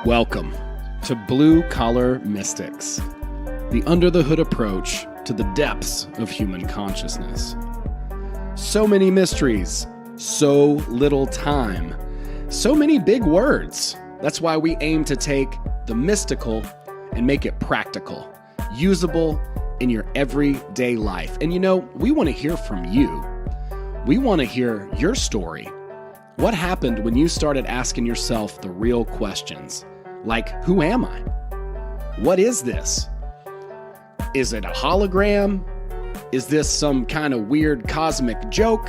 Welcome to Blue Collar Mystics, the under-the-hood approach to the depths of human consciousness. So many mysteries, so little time, so many big words. That's why we aim to take the mystical and make it practical, usable in your everyday life. And we want to hear from you. We want to hear your story. What happened when you started asking yourself the real questions? Like, who am I? What is this? Is it a hologram? Is this some kind of weird cosmic joke?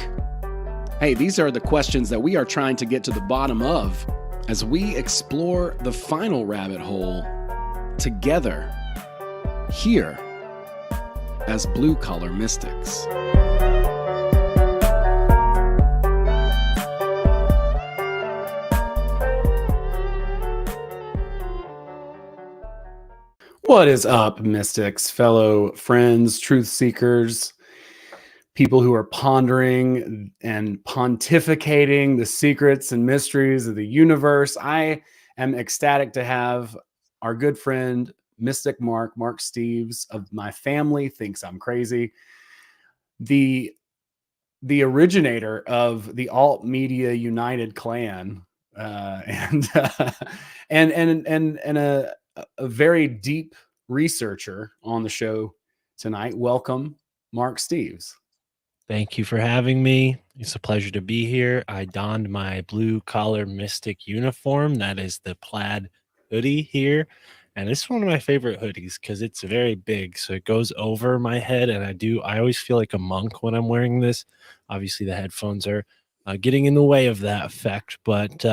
Hey, these are the questions that we are trying to get to the bottom of as we explore the final rabbit hole together here as Blue Collar Mystics. What is up, mystics, fellow friends, truth seekers, people who are pondering and pontificating the secrets and mysteries of the universe? I am ecstatic to have our good friend, Mystic Mark Steeves of my family thinks I'm crazy, the originator of the Alt Media United clan, and a very deep researcher on the show tonight. Welcome, Mark Steeves. Thank you for having me. It's a pleasure to be here. I donned my blue collar mystic uniform. That is the plaid hoodie here. And it's one of my favorite hoodies because it's very big. So it goes over my head. And I always feel like a monk when I'm wearing this. Obviously, the headphones are getting in the way of that effect. But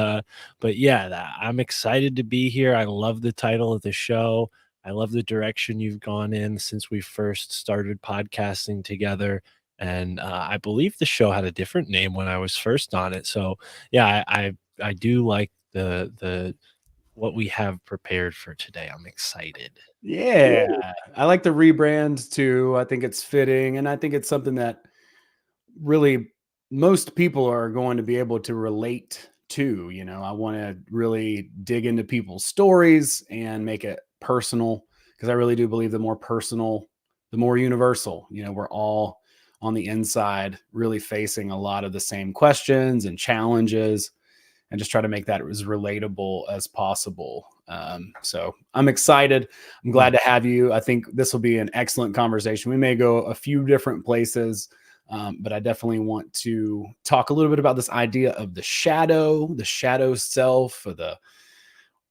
yeah, I'm excited to be here. I love the title of the show. I love the direction you've gone in since we first started podcasting together. And I believe the show had a different name when I was first on it. So yeah, I do like the what we have prepared for today. I'm excited. Yeah, I like the rebrand too. I think it's fitting, and I think it's something that really most people are going to be able to relate to. I want to really dig into people's stories and make it personal, because I really do believe the more personal, the more universal. We're all on the inside really facing a lot of the same questions and challenges, and just try to make that as relatable as possible. So I'm excited. I'm glad to have you. I think this will be an excellent conversation. We may go a few different places, but I definitely want to talk a little bit about this idea of the shadow self, or the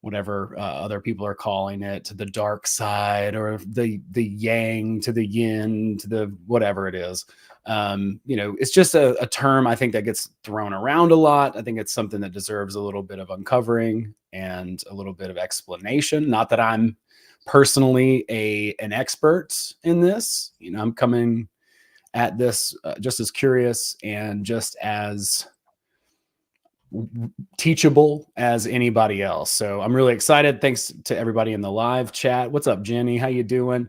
whatever other people are calling it, to the dark side, or the yang to the yin to the whatever it is. It's just a term I think that gets thrown around a lot. I think it's something that deserves a little bit of uncovering and a little bit of explanation. Not that I'm personally an expert in this. I'm coming at this just as curious and just as teachable as anybody else. So I'm really excited. Thanks to everybody in the live chat. What's up, Jenny? How you doing?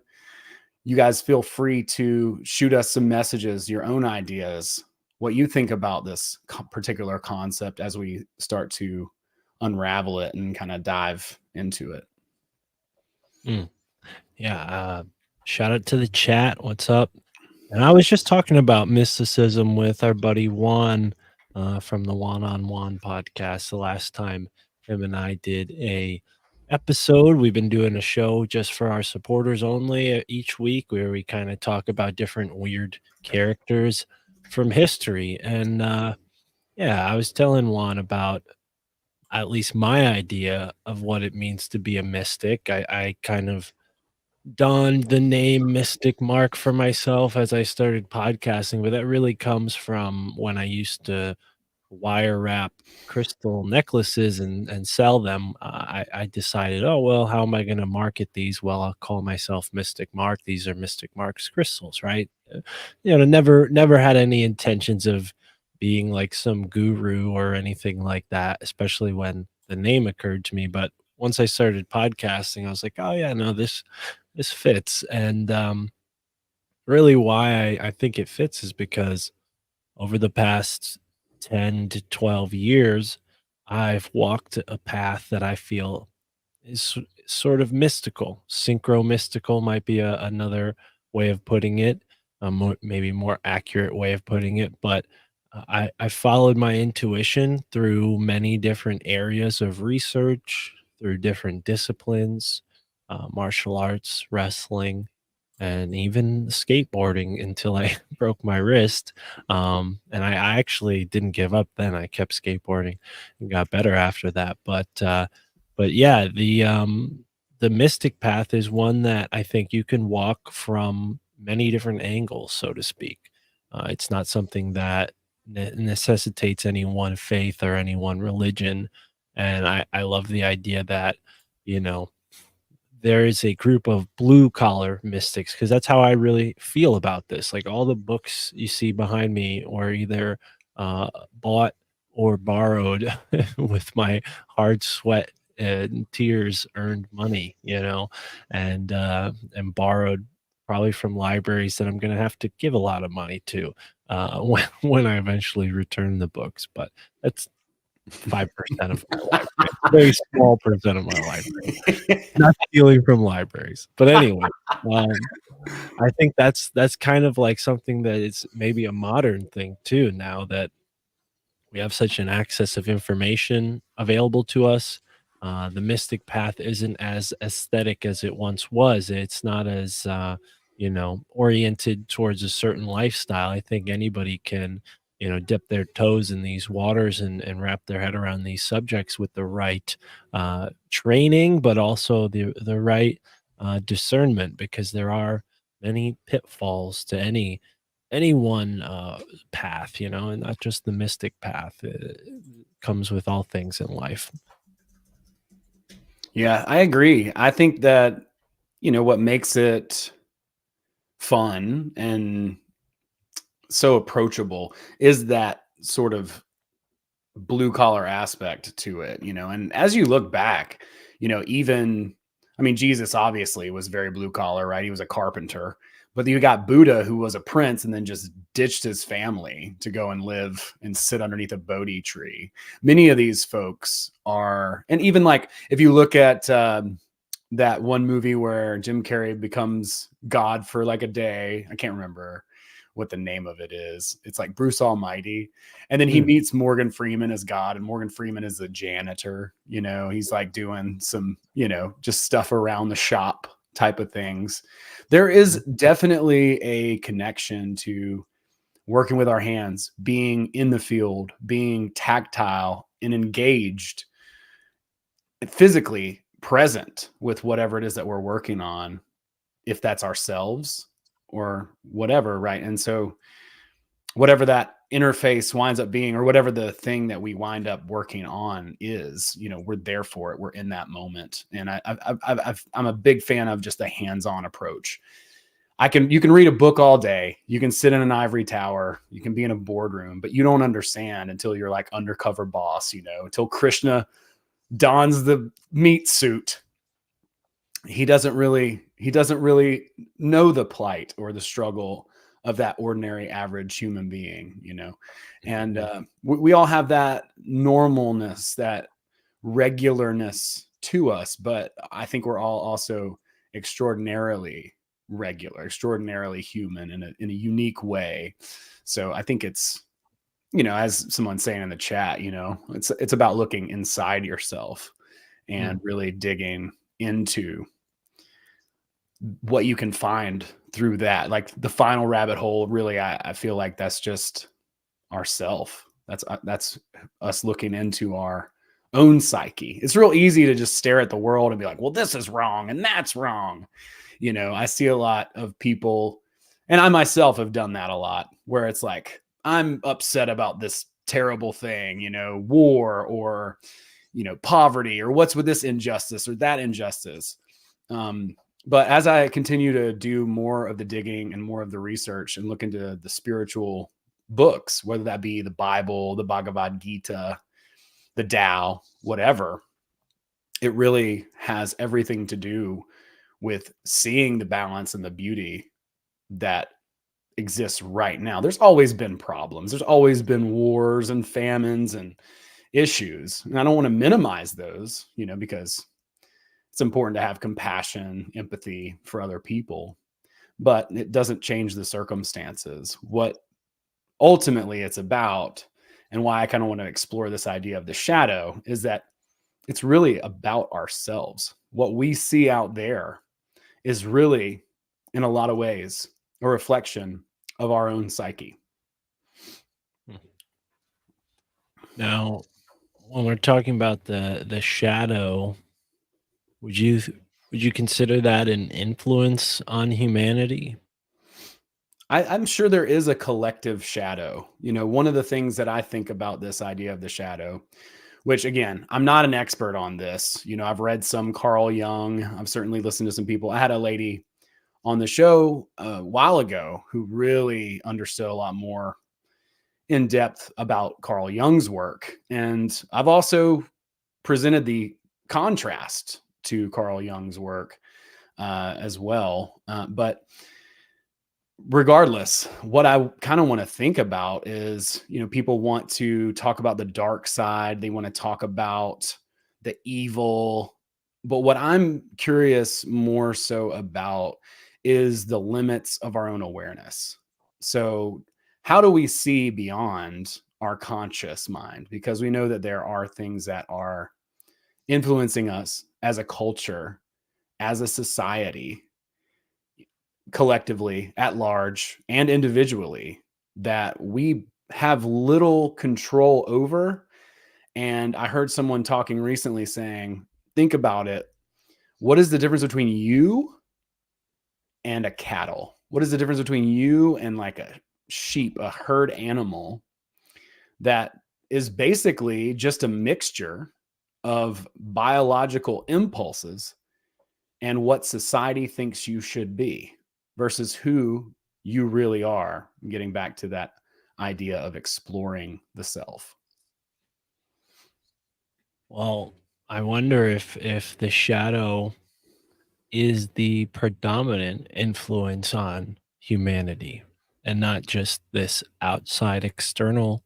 You guys feel free to shoot us some messages, your own ideas, what you think about this particular concept as we start to unravel it and kind of dive into it. Yeah. Shout out to the chat. What's up? And I was just talking about mysticism with our buddy Juan from the Juan on Juan podcast the last time him and I did a episode. We've been doing a show just for our supporters only each week, where we kind of talk about different weird characters from history. And yeah, I was telling Juan about at least my idea of what it means to be a mystic. I kind of donned the name Mystic Mark for myself as I started podcasting, but that really comes from when I used to wire wrap crystal necklaces and sell them. I decided, oh, well, how am I going to market these? Well, I'll call myself Mystic Mark. These are Mystic Mark's crystals, right? Never had any intentions of being like some guru or anything like that, especially when the name occurred to me. But once I started podcasting, I was like, oh yeah, no, this fits. And really why I think it fits is because over the past 10 to 12 years, I've walked a path that I feel is sort of mystical. Synchro mystical might be another way of putting it, maybe more accurate way of putting it. But I followed my intuition through many different areas of research, through different disciplines, martial arts, wrestling, and even skateboarding until I broke my wrist. And I actually didn't give up then. I kept skateboarding and got better after that. But yeah, the mystic path is one that I think you can walk from many different angles, so to speak. It's not something that necessitates any one faith or any one religion. And I love the idea that, you know, there is a group of blue collar mystics because that's how I really feel about this. Like all the books you see behind me were either bought or borrowed with my hard sweat and tears earned money, you know, and borrowed probably from libraries that I'm going to have to give a lot of money to when I eventually return the books. But that's 5% of my library, very small percent of my library. Not stealing from libraries. But anyway, um, I think that's kind of like something that is maybe a modern thing too now that we have such an access of information available to us. The mystic path isn't as aesthetic as it once was. It's not as oriented towards a certain lifestyle. I think anybody can, dip their toes in these waters and wrap their head around these subjects with the right training, but also the right discernment, because there are many pitfalls to any one path, and not just the mystic path. It comes with all things in life. Yeah, I agree. I think that, what makes it fun and so approachable is that sort of blue collar aspect to it, and as you look back, even, I mean, Jesus obviously was very blue collar, right? He was a carpenter, but you got Buddha, who was a prince and then just ditched his family to go and live and sit underneath a Bodhi tree. Many of these folks are, and even like if you look at that one movie where Jim Carrey becomes God for like a day, I can't remember what the name of it is. It's like Bruce Almighty. And then he Mm, meets Morgan Freeman as God, and Morgan Freeman is the janitor. He's like doing some, just stuff around the shop type of things. There is mm, definitely a connection to working with our hands, being in the field, being tactile and engaged, physically present with whatever it is that we're working on, if that's ourselves or whatever, right? And so whatever that interface winds up being, or whatever the thing that we wind up working on is, we're there for it. We're in that moment. And I'm a big fan of just a hands-on approach. You can read a book all day. You can sit in an ivory tower. You can be in a boardroom, but you don't understand until you're like undercover boss, until Krishna dons the meat suit. He doesn't really know the plight or the struggle of that ordinary average human being, and mm, we all have that normalness, that regularness to us, but I think we're all also extraordinarily regular, extraordinarily human in a unique way. So I think it's, as someone's saying in the chat, it's about looking inside yourself and mm. really digging into what you can find through that. Like the final rabbit hole, really, I feel like that's just ourself. That's us looking into our own psyche. It's real easy to just stare at the world and be like, well, this is wrong and that's wrong. I see a lot of people, and I myself have done that a lot, where it's like, I'm upset about this terrible thing, war, or, poverty, or what's with this injustice or that injustice. But as I continue to do more of the digging and more of the research and look into the spiritual books, whether that be the Bible, the Bhagavad Gita, the Tao, whatever, it really has everything to do with seeing the balance and the beauty that exists right now. There's always been problems. There's always been wars and famines and issues. And I don't want to minimize those, because it's important to have compassion, empathy for other people, but it doesn't change the circumstances. What ultimately it's about, and why I kind of want to explore this idea of the shadow, is that it's really about ourselves. What we see out there is really, in a lot of ways, a reflection of our own psyche. Now, when we're talking about the shadow, would you would you consider that an influence on humanity? I'm sure there is a collective shadow. One of the things that I think about this idea of the shadow, which again, I'm not an expert on this. I've read some Carl Jung. I've certainly listened to some people. I had a lady on the show a while ago who really understood a lot more in depth about Carl Jung's work. And I've also presented the contrast to Carl Jung's work as well. But regardless, what I kind of want to think about is, people want to talk about the dark side, they want to talk about the evil. But what I'm curious more so about is the limits of our own awareness. So, how do we see beyond our conscious mind? Because we know that there are things that are influencing us as a culture, as a society, collectively, at large, and individually, that we have little control over. And I heard someone talking recently saying, think about it. What is the difference between you and a cattle? What is the difference between you and like a sheep, a herd animal that is basically just a mixture of biological impulses and what society thinks you should be versus who you really are? Getting back to that idea of exploring the self. Well, I wonder if the shadow is the predominant influence on humanity and not just this outside external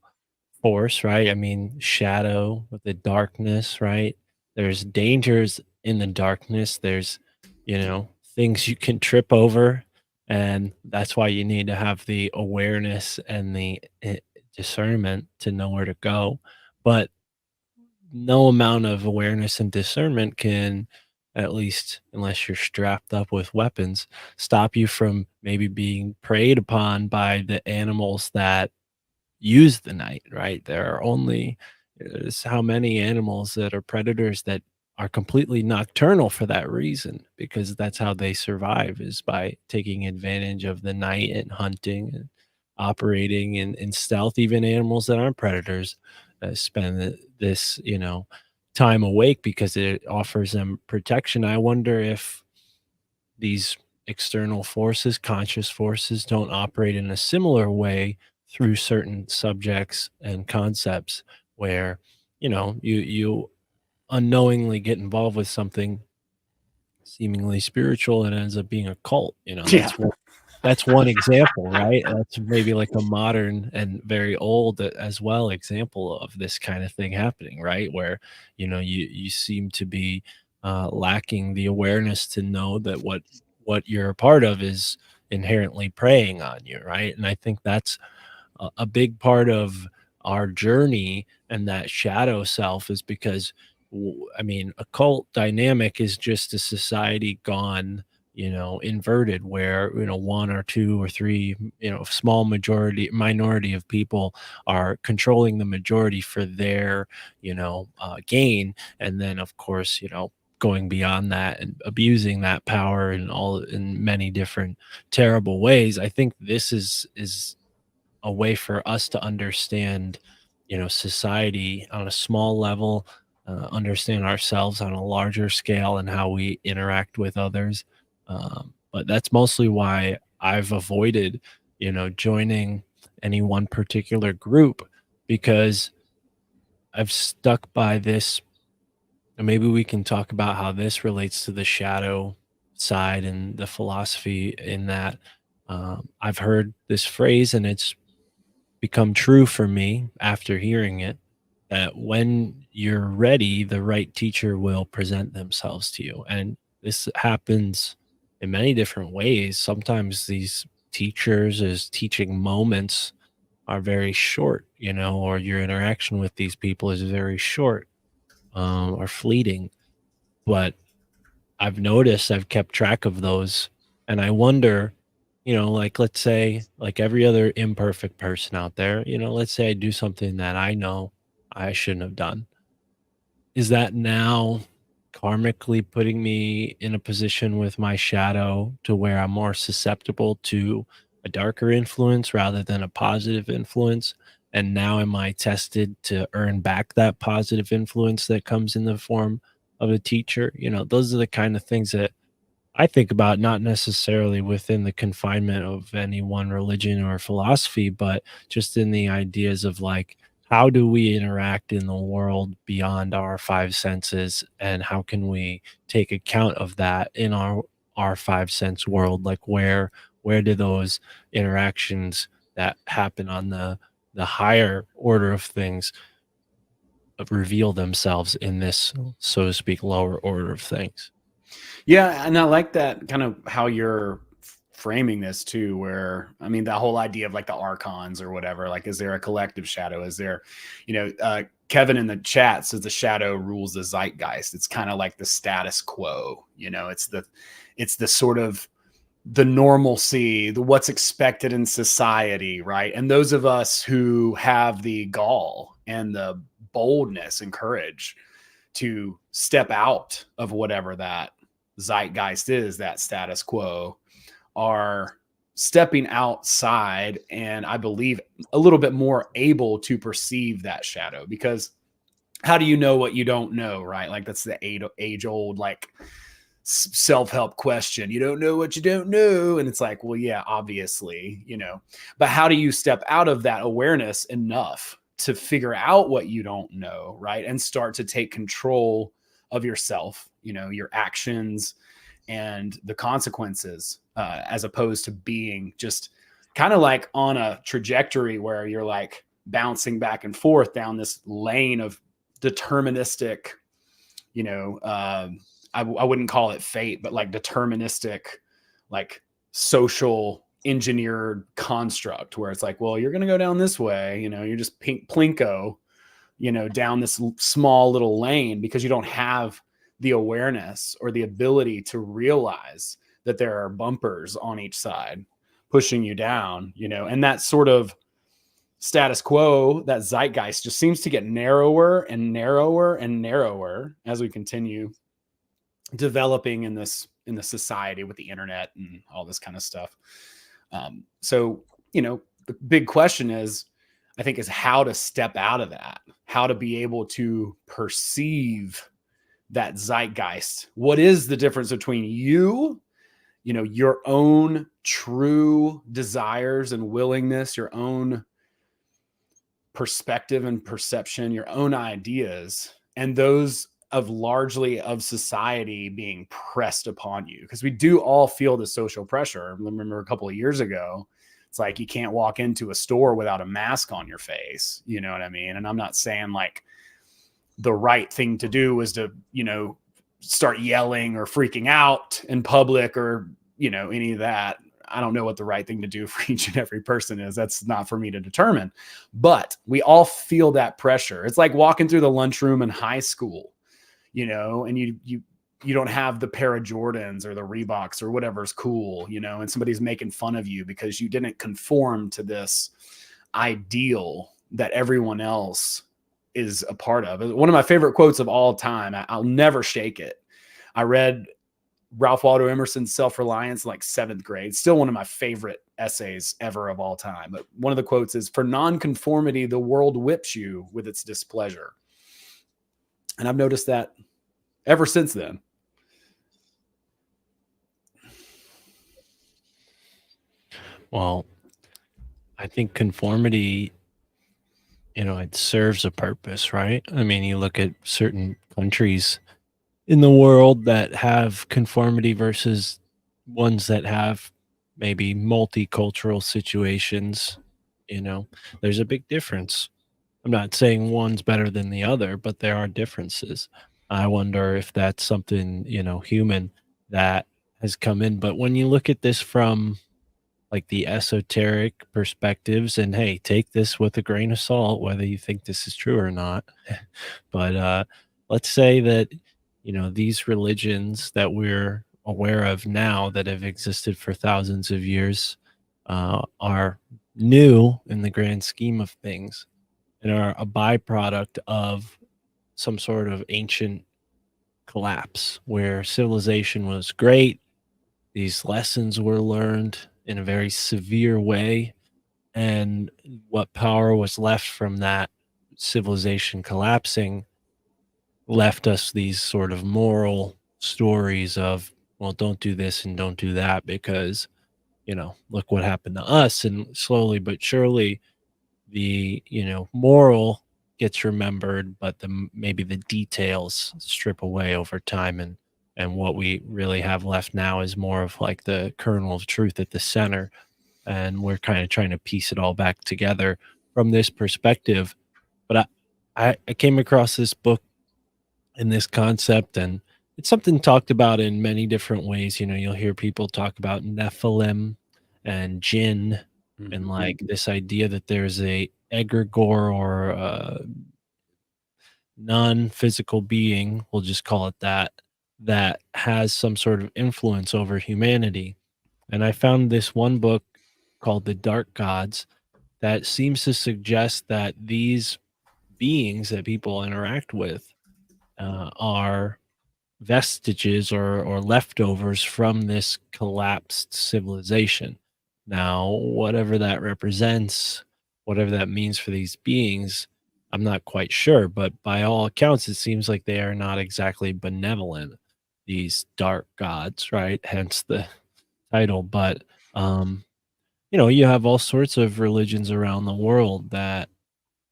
force, right? I mean, shadow with the darkness, right? There's dangers in the darkness. There's, things you can trip over. And that's why you need to have the awareness and the discernment to know where to go. But no amount of awareness and discernment can, at least unless you're strapped up with weapons, stop you from maybe being preyed upon by the animals that use the night, right? There are only how many animals that are predators that are completely nocturnal for that reason, because that's how they survive, is by taking advantage of the night and hunting and operating in stealth. Even animals that aren't predators spend this, time awake because it offers them protection. I wonder if these external forces, conscious forces, don't operate in a similar way through certain subjects and concepts where, you unknowingly get involved with something seemingly spiritual and it ends up being a cult. Yeah. That's one example, right? That's maybe like a modern and very old as well example of this kind of thing happening, right? Where, you seem to be lacking the awareness to know that what you're a part of is inherently preying on you, right? And I think that's a big part of our journey, and that shadow self is because I mean, a cult dynamic is just a society gone, inverted, where, one or two or three, small minority of people are controlling the majority for their, gain. And then, of course, going beyond that and abusing that power in many different terrible ways. I think this is a way for us to understand, society on a small level, understand ourselves on a larger scale and how we interact with others. But that's mostly why I've avoided, joining any one particular group, because I've stuck by this. And maybe we can talk about how this relates to the shadow side and the philosophy in that. I've heard this phrase and it's become true for me after hearing it, that when you're ready, the right teacher will present themselves to you. And this happens in many different ways. Sometimes these teachers as teaching moments are very short, or your interaction with these people is very short, or fleeting. But I've noticed I've kept track of those, and I wonder, like, let's say, like every other imperfect person out there, let's say I do something that I know I shouldn't have done. Is that now karmically putting me in a position with my shadow to where I'm more susceptible to a darker influence rather than a positive influence? And now am I tested to earn back that positive influence that comes in the form of a teacher? Those are the kind of things that I think about, not necessarily within the confinement of any one religion or philosophy, but just in the ideas of like, how do we interact in the world beyond our five senses, and how can we take account of that in our five sense world? Like, where do those interactions that happen on the higher order of things reveal themselves in this, so to speak, lower order of things? Yeah, and I like that kind of how you're framing this too, where I mean that whole idea of like the archons or whatever, like is there a collective shadow? Is there, Kevin in the chat says the shadow rules the zeitgeist. It's kind of like the status quo, it's the sort of the normalcy, the what's expected in society, right? And those of us who have the gall and the boldness and courage to step out of whatever that zeitgeist is, that status quo, are stepping outside, and I believe a little bit more able to perceive that shadow. Because how do you know what you don't know, right? Like that's the age old like self-help question. You don't know what you don't know, and it's like, well, yeah, obviously, but how do you step out of that awareness enough to figure out what you don't know, right? And start to take control of yourself, your actions and the consequences, as opposed to being just kind of like on a trajectory where you're like bouncing back and forth down this lane of deterministic, you know, I wouldn't call it fate, but like deterministic, like social engineered construct where it's like, well, you're going to go down this way, you're just plinko, down this small little lane because you don't have the awareness or the ability to realize that there are bumpers on each side pushing you down, and that sort of status quo, that zeitgeist just seems to get narrower and narrower and narrower as we continue developing in the society with the internet and all this kind of stuff. So, the big question is, I think, is how to step out of that, how to be able to perceive that zeitgeist. What is the difference between your own true desires and willingness, your own perspective and perception, your own ideas, and those of largely of society being pressed upon you? Because we do all feel the social pressure. I remember a couple of years ago, it's like you can't walk into a store without a mask on your face. You know what I mean? And I'm not saying like the right thing to do was to, start yelling or freaking out in public or, any of that. I don't know what the right thing to do for each and every person is. That's not for me to determine. But we all feel that pressure. It's like walking through the lunchroom in high school, and you don't have the pair of Jordans or the Reeboks or whatever's cool, and somebody's making fun of you because you didn't conform to this ideal that everyone else is a part of. One of my favorite quotes of all time, I'll never shake it. I read Ralph Waldo Emerson's Self-Reliance in like 7th grade. Still one of my favorite essays ever of all time. But one of the quotes is, "For nonconformity, the world whips you with its displeasure." And I've noticed that ever since then. Well, I think conformity, it serves a purpose, right? I mean, you look at certain countries in the world that have conformity versus ones that have maybe multicultural situations, there's a big difference. I'm not saying one's better than the other, but there are differences. I wonder if that's something, human that has come in. But when you look at this from like the esoteric perspectives, and hey, take this with a grain of salt, whether you think this is true or not. But let's say that, these religions that we're aware of now that have existed for thousands of years are new in the grand scheme of things and are a byproduct of some sort of ancient collapse where civilization was great. These lessons were learned in a very severe way. And what power was left from that civilization collapsing left us these sort of moral stories of, well, don't do this and don't do that because, look what happened to us. And slowly but surely, the moral gets remembered, but maybe the details strip away over time, and what we really have left now is more of like the kernel of truth at the center, and we're kind of trying to piece it all back together from this perspective. But I came across this book and this concept, and it's something talked about in many different ways. You'll hear people talk about Nephilim and jinn, and Mhm. like this idea that there's a egregore or non-physical being, we'll just call it that, that has some sort of influence over humanity. And I found this one book called The Dark Gods that seems to suggest that these beings that people interact with are vestiges or leftovers from this collapsed civilization. Now, whatever that represents, whatever that means for these beings, I'm not quite sure, but by all accounts, it seems like they are not exactly benevolent, these dark gods, right? Hence the title. But, um, you have all sorts of religions around the world that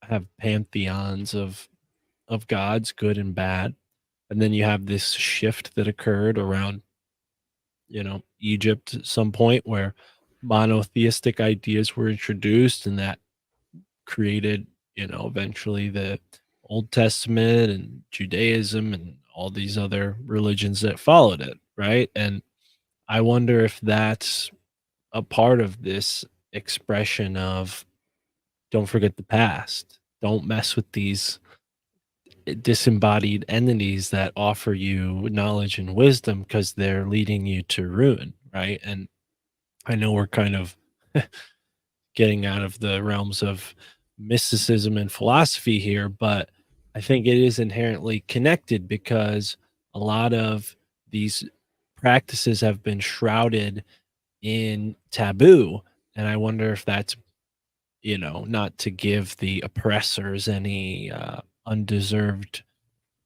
have pantheons of gods, good and bad. And then you have this shift that occurred around, Egypt at some point where monotheistic ideas were introduced, and that created, eventually the Old Testament and Judaism and all these other religions that followed it, right? And I wonder if that's a part of this expression of don't forget the past. Don't mess with these disembodied entities that offer you knowledge and wisdom because they're leading you to ruin, right? And I know we're kind of getting out of the realms of mysticism and philosophy here, but I think it is inherently connected because a lot of these practices have been shrouded in taboo. And I wonder if that's, not to give the oppressors any undeserved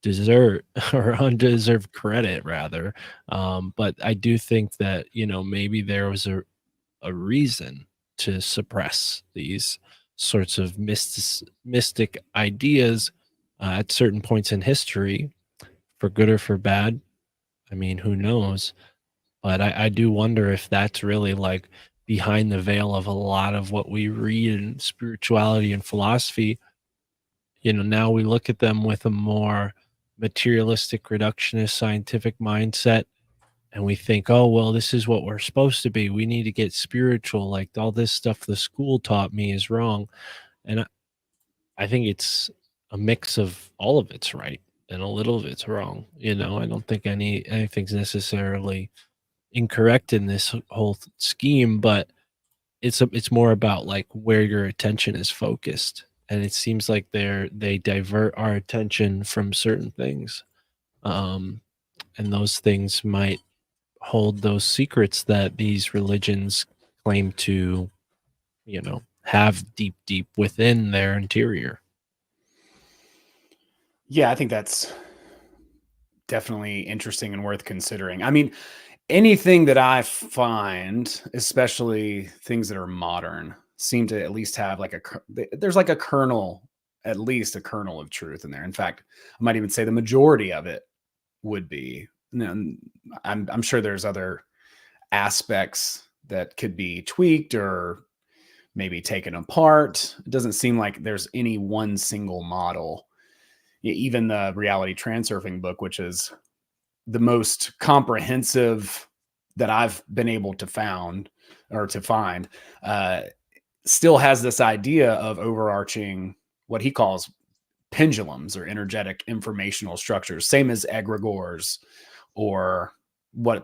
desert or undeserved credit rather. But I do think that, maybe there was a reason to suppress these sorts of mystic ideas at certain points in history, for good or for bad. I mean, who knows? But I do wonder if that's really like behind the veil of a lot of what we read in spirituality and philosophy. Now we look at them with a more materialistic, reductionist, scientific mindset, and we think, oh, well, this is what we're supposed to be. We need to get spiritual. Like all this stuff the school taught me is wrong. And I think it's a mix of all of it's right and a little of it's wrong. I don't think anything's necessarily incorrect in this whole scheme, but it's more about like where your attention is focused, and it seems like they divert our attention from certain things, um and those things might hold those secrets that these religions claim to have deep within their interior. Yeah, I think that's definitely interesting and worth considering. I mean, anything that I find, especially things that are modern, seem to at least have like there's like a kernel, at least a kernel of truth in there. In fact, I might even say the majority of it would be. I'm sure there's other aspects that could be tweaked or maybe taken apart. It doesn't seem like there's any one single model. Even the reality transurfing book, which is the most comprehensive that I've been able to find, uh, still has this idea of overarching what he calls pendulums or energetic informational structures, same as egregores or what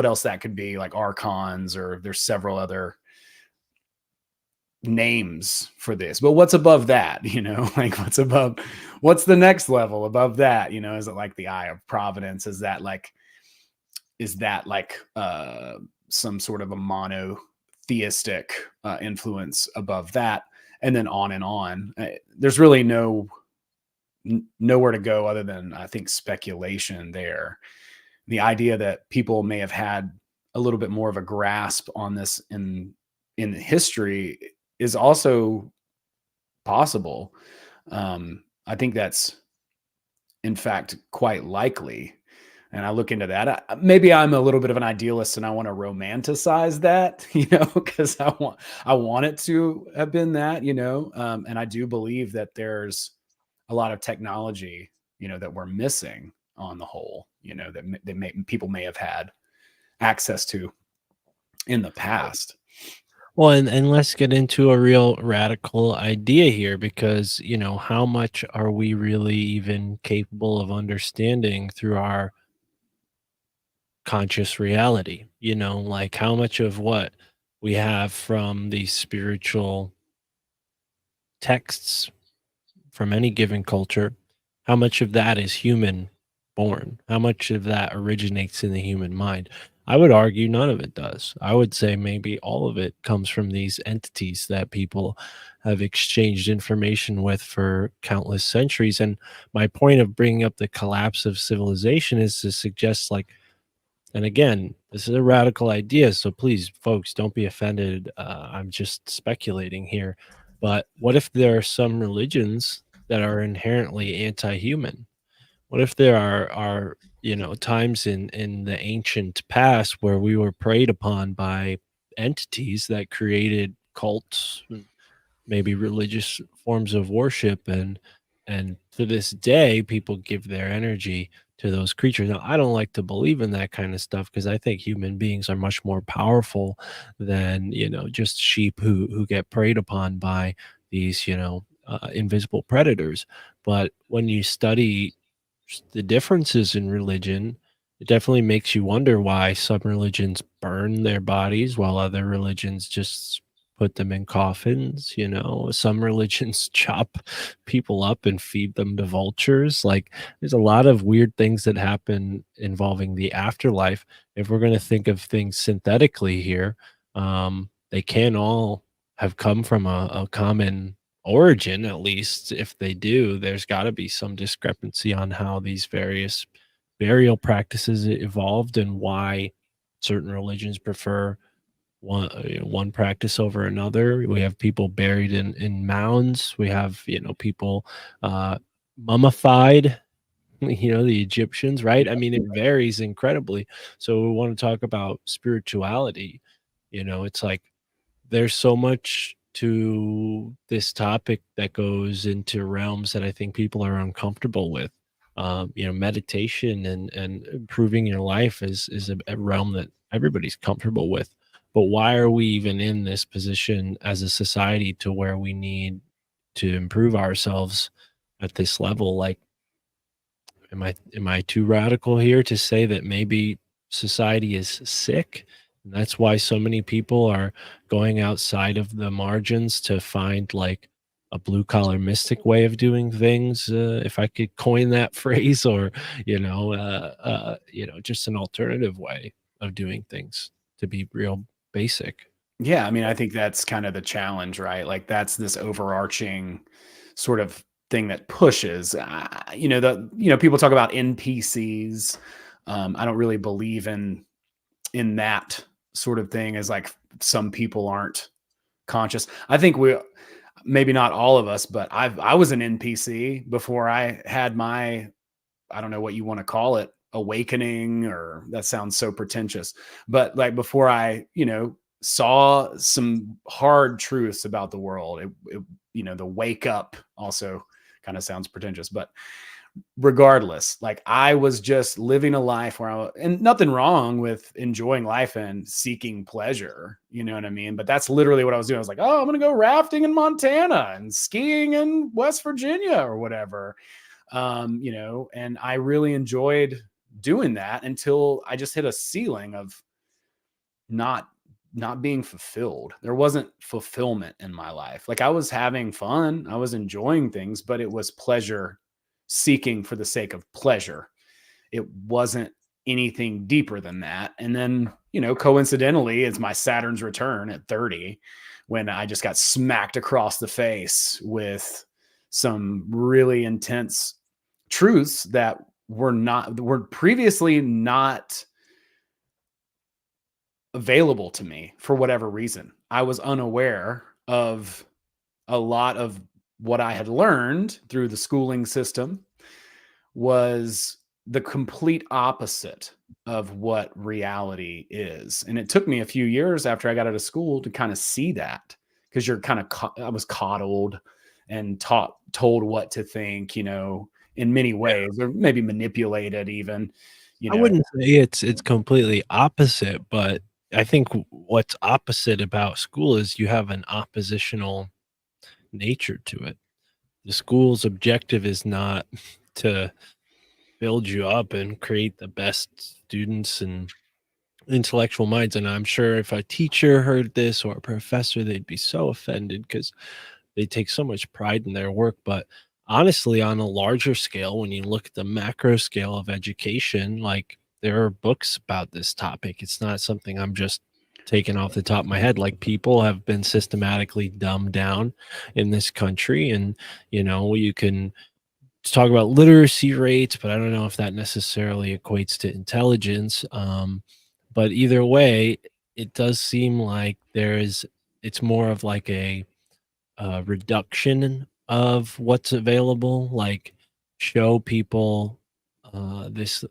else that could be, like archons, or there's several other names for this. But what's above that? Like what's the next level above that? Is it like the eye of providence? Is that like some sort of a monotheistic influence above that? And then on and on. There's really nowhere to go other than, I think, speculation there. The idea that people may have had a little bit more of a grasp on this in history is also possible. I think that's, in fact, quite likely. And I look into that. Maybe I'm a little bit of an idealist and I want to romanticize that, because I want it to have been that, and I do believe that there's a lot of technology, that we're missing on the whole, that people may have had access to in the past. Well, and let's get into a real radical idea here because, how much are we really even capable of understanding through our conscious reality? Like how much of what we have from these spiritual texts from any given culture, how much of that is human born? How much of that originates in the human mind? I would argue none of it does. I would say maybe all of it comes from these entities that people have exchanged information with for countless centuries. And my point of bringing up the collapse of civilization is to suggest, like, and again, this is a radical idea, so please, folks, don't be offended. I'm just speculating here. But what if there are some religions that are inherently anti-human? What if there are times in the ancient past where we were preyed upon by entities that created cults, maybe religious forms of worship, and to this day people give their energy to those creatures. Now, I don't like to believe in that kind of stuff because I think human beings are much more powerful than, just sheep who get preyed upon by these, invisible predators. But when you study the differences in religion, it definitely makes you wonder why some religions burn their bodies while other religions just put them in coffins. Some religions chop people up and feed them to vultures. Like, there's a lot of weird things that happen involving the afterlife. If we're going to think of things synthetically here, they can all have come from a common origin. At least if they do, there's got to be some discrepancy on how these various burial practices evolved and why certain religions prefer one practice over another. We have people buried in mounds. We have people mummified. The Egyptians, right? I mean, it varies incredibly. So we want to talk about spirituality. It's like there's so much to this topic that goes into realms that I think people are uncomfortable with. Meditation and improving your life is a realm that everybody's comfortable with. But why are we even in this position as a society to where we need to improve ourselves at this level? Like, am I too radical here to say that maybe society is sick? And that's why so many people are going outside of the margins to find like a blue collar mystic way of doing things, if I could coin that phrase, or just an alternative way of doing things to be real basic. Yeah, I mean, I think that's kind of the challenge, right? Like that's this overarching sort of thing that pushes. People talk about NPCs. I don't really believe in that sort of thing, as like some people aren't conscious. I think maybe not all of us, but I was an NPC before I had my, I don't know what you want to call it, awakening, or that sounds so pretentious, but like before I saw some hard truths about the world. The wake up also kind of sounds pretentious, but regardless, like I was just living a life and nothing wrong with enjoying life and seeking pleasure, you know what I mean? But that's literally what I was doing. I was like, oh, I'm going to go rafting in Montana and skiing in West Virginia or whatever. And I really enjoyed doing that until I just hit a ceiling of not not being fulfilled. There wasn't fulfillment in my life. Like I was having fun, I was enjoying things, but it was pleasure seeking for the sake of pleasure. It wasn't anything deeper than that. And then, coincidentally, it's my Saturn's return at 30 when I just got smacked across the face with some really intense truths that were previously not available to me for whatever reason. I was unaware of a lot of what I had learned through the schooling system was the complete opposite of what reality is. And it took me a few years after I got out of school to kind of see that, because you're kind of I was coddled and told what to think, in many ways, or maybe manipulated even, you I know. wouldn't say it's completely opposite, but I think what's opposite about school is you have an oppositional nature to it. The school's objective is not to build you up and create the best students and intellectual minds, and I'm sure if a teacher heard this or a professor, they'd be so offended because they take so much pride in their work. But honestly, on a larger scale, when you look at the macro scale of education, like there are books about this topic. It's not something I'm just taking off the top of my head. Like people have been systematically dumbed down in this country. And, you can talk about literacy rates, but I don't know if that necessarily equates to intelligence. But either way, it does seem like it's more of like a reduction of what's available, like show people this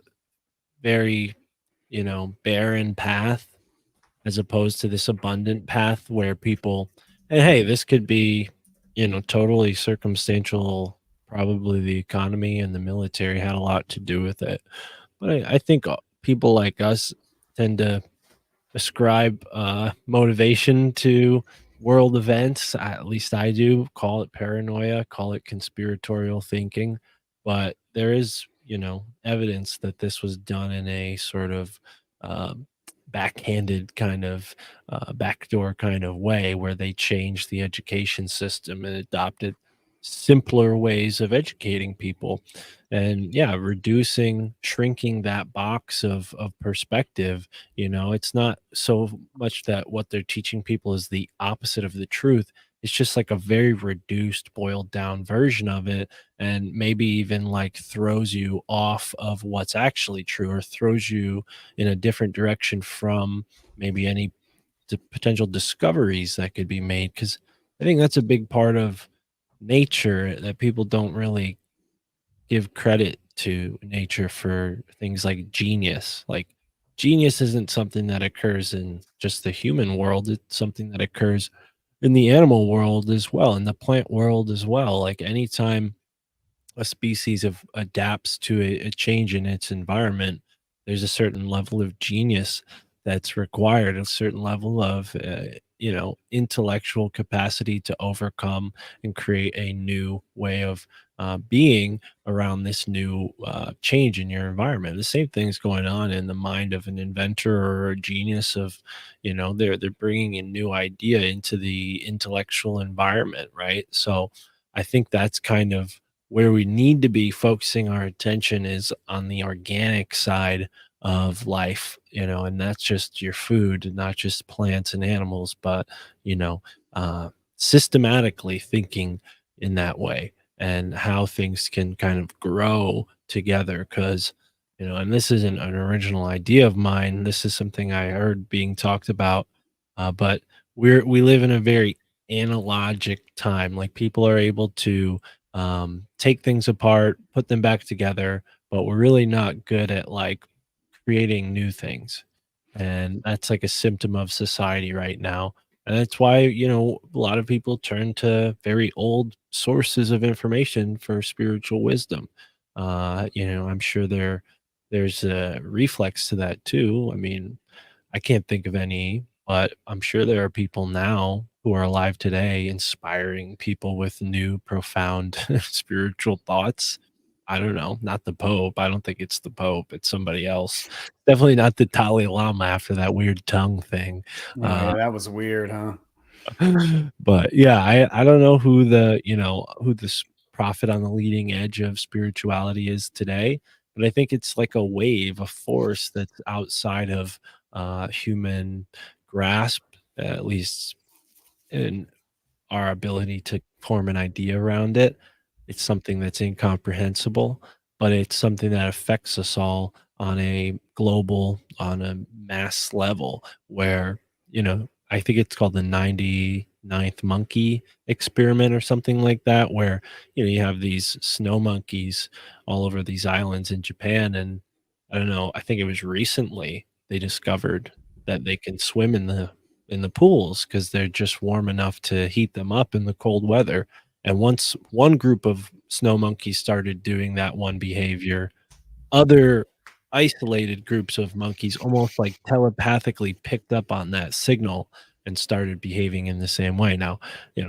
very, barren path as opposed to this abundant path where people, and hey, this could be, totally circumstantial. Probably the economy and the military had a lot to do with it. But I think people like us tend to ascribe motivation to world events. At least I do. Call it paranoia, call it conspiratorial thinking. But there is, evidence that this was done in a sort of um backhanded kind of backdoor kind of way where they changed the education system and adopted simpler ways of educating people. And yeah, shrinking that box of perspective. It's not so much that what they're teaching people is the opposite of the truth. It's just like a very reduced, boiled down version of it, and maybe even like throws you off of what's actually true, or throws you in a different direction from maybe any potential discoveries that could be made. Because I think that's a big part of nature that people don't really give credit to nature for things like genius. Like genius isn't something that occurs in just the human world. It's something that occurs in the animal world as well, in the plant world as well. Like anytime a species adapts to a change in its environment, there's a certain level of genius that's required, a certain level of intellectual capacity to overcome and create a new way of being around this new change in your environment. The same thing's going on in the mind of an inventor or a genius of, they're bringing a new idea into the intellectual environment, right? So I think that's kind of where we need to be focusing our attention, is on the organic side of life, and that's just your food, not just plants and animals, but, you know, uh, systematically thinking in that way and how things can kind of grow together. Because, and this isn't an original idea of mine. This is something I heard being talked about. But we live in a very analogic time. Like people are able to take things apart, put them back together, but we're really not good at like creating new things. And that's like a symptom of society right now. And that's why, a lot of people turn to very old sources of information for spiritual wisdom. I'm sure there's a reflex to that too. I mean, I can't think of any, but I'm sure there are people now who are alive today inspiring people with new, profound spiritual thoughts. I don't know, not the Pope. I don't think it's the Pope. It's somebody else. Definitely not the Dalai Lama after that weird tongue thing. Oh Uh, yeah, that was weird, huh? but yeah, I don't know who this prophet on the leading edge of spirituality is today, but I think it's like a wave, a force that's outside of human grasp, at least in our ability to form an idea around it. It's something that's incomprehensible, but it's something that affects us all on a mass level where, I think it's called the 99th monkey experiment or something like that, where, you have these snow monkeys all over these islands in Japan. And I don't know, I think it was recently they discovered that they can swim in the pools because they're just warm enough to heat them up in the cold weather. And once one group of snow monkeys started doing that one behavior, other isolated groups of monkeys almost like telepathically picked up on that signal and started behaving in the same way. Now,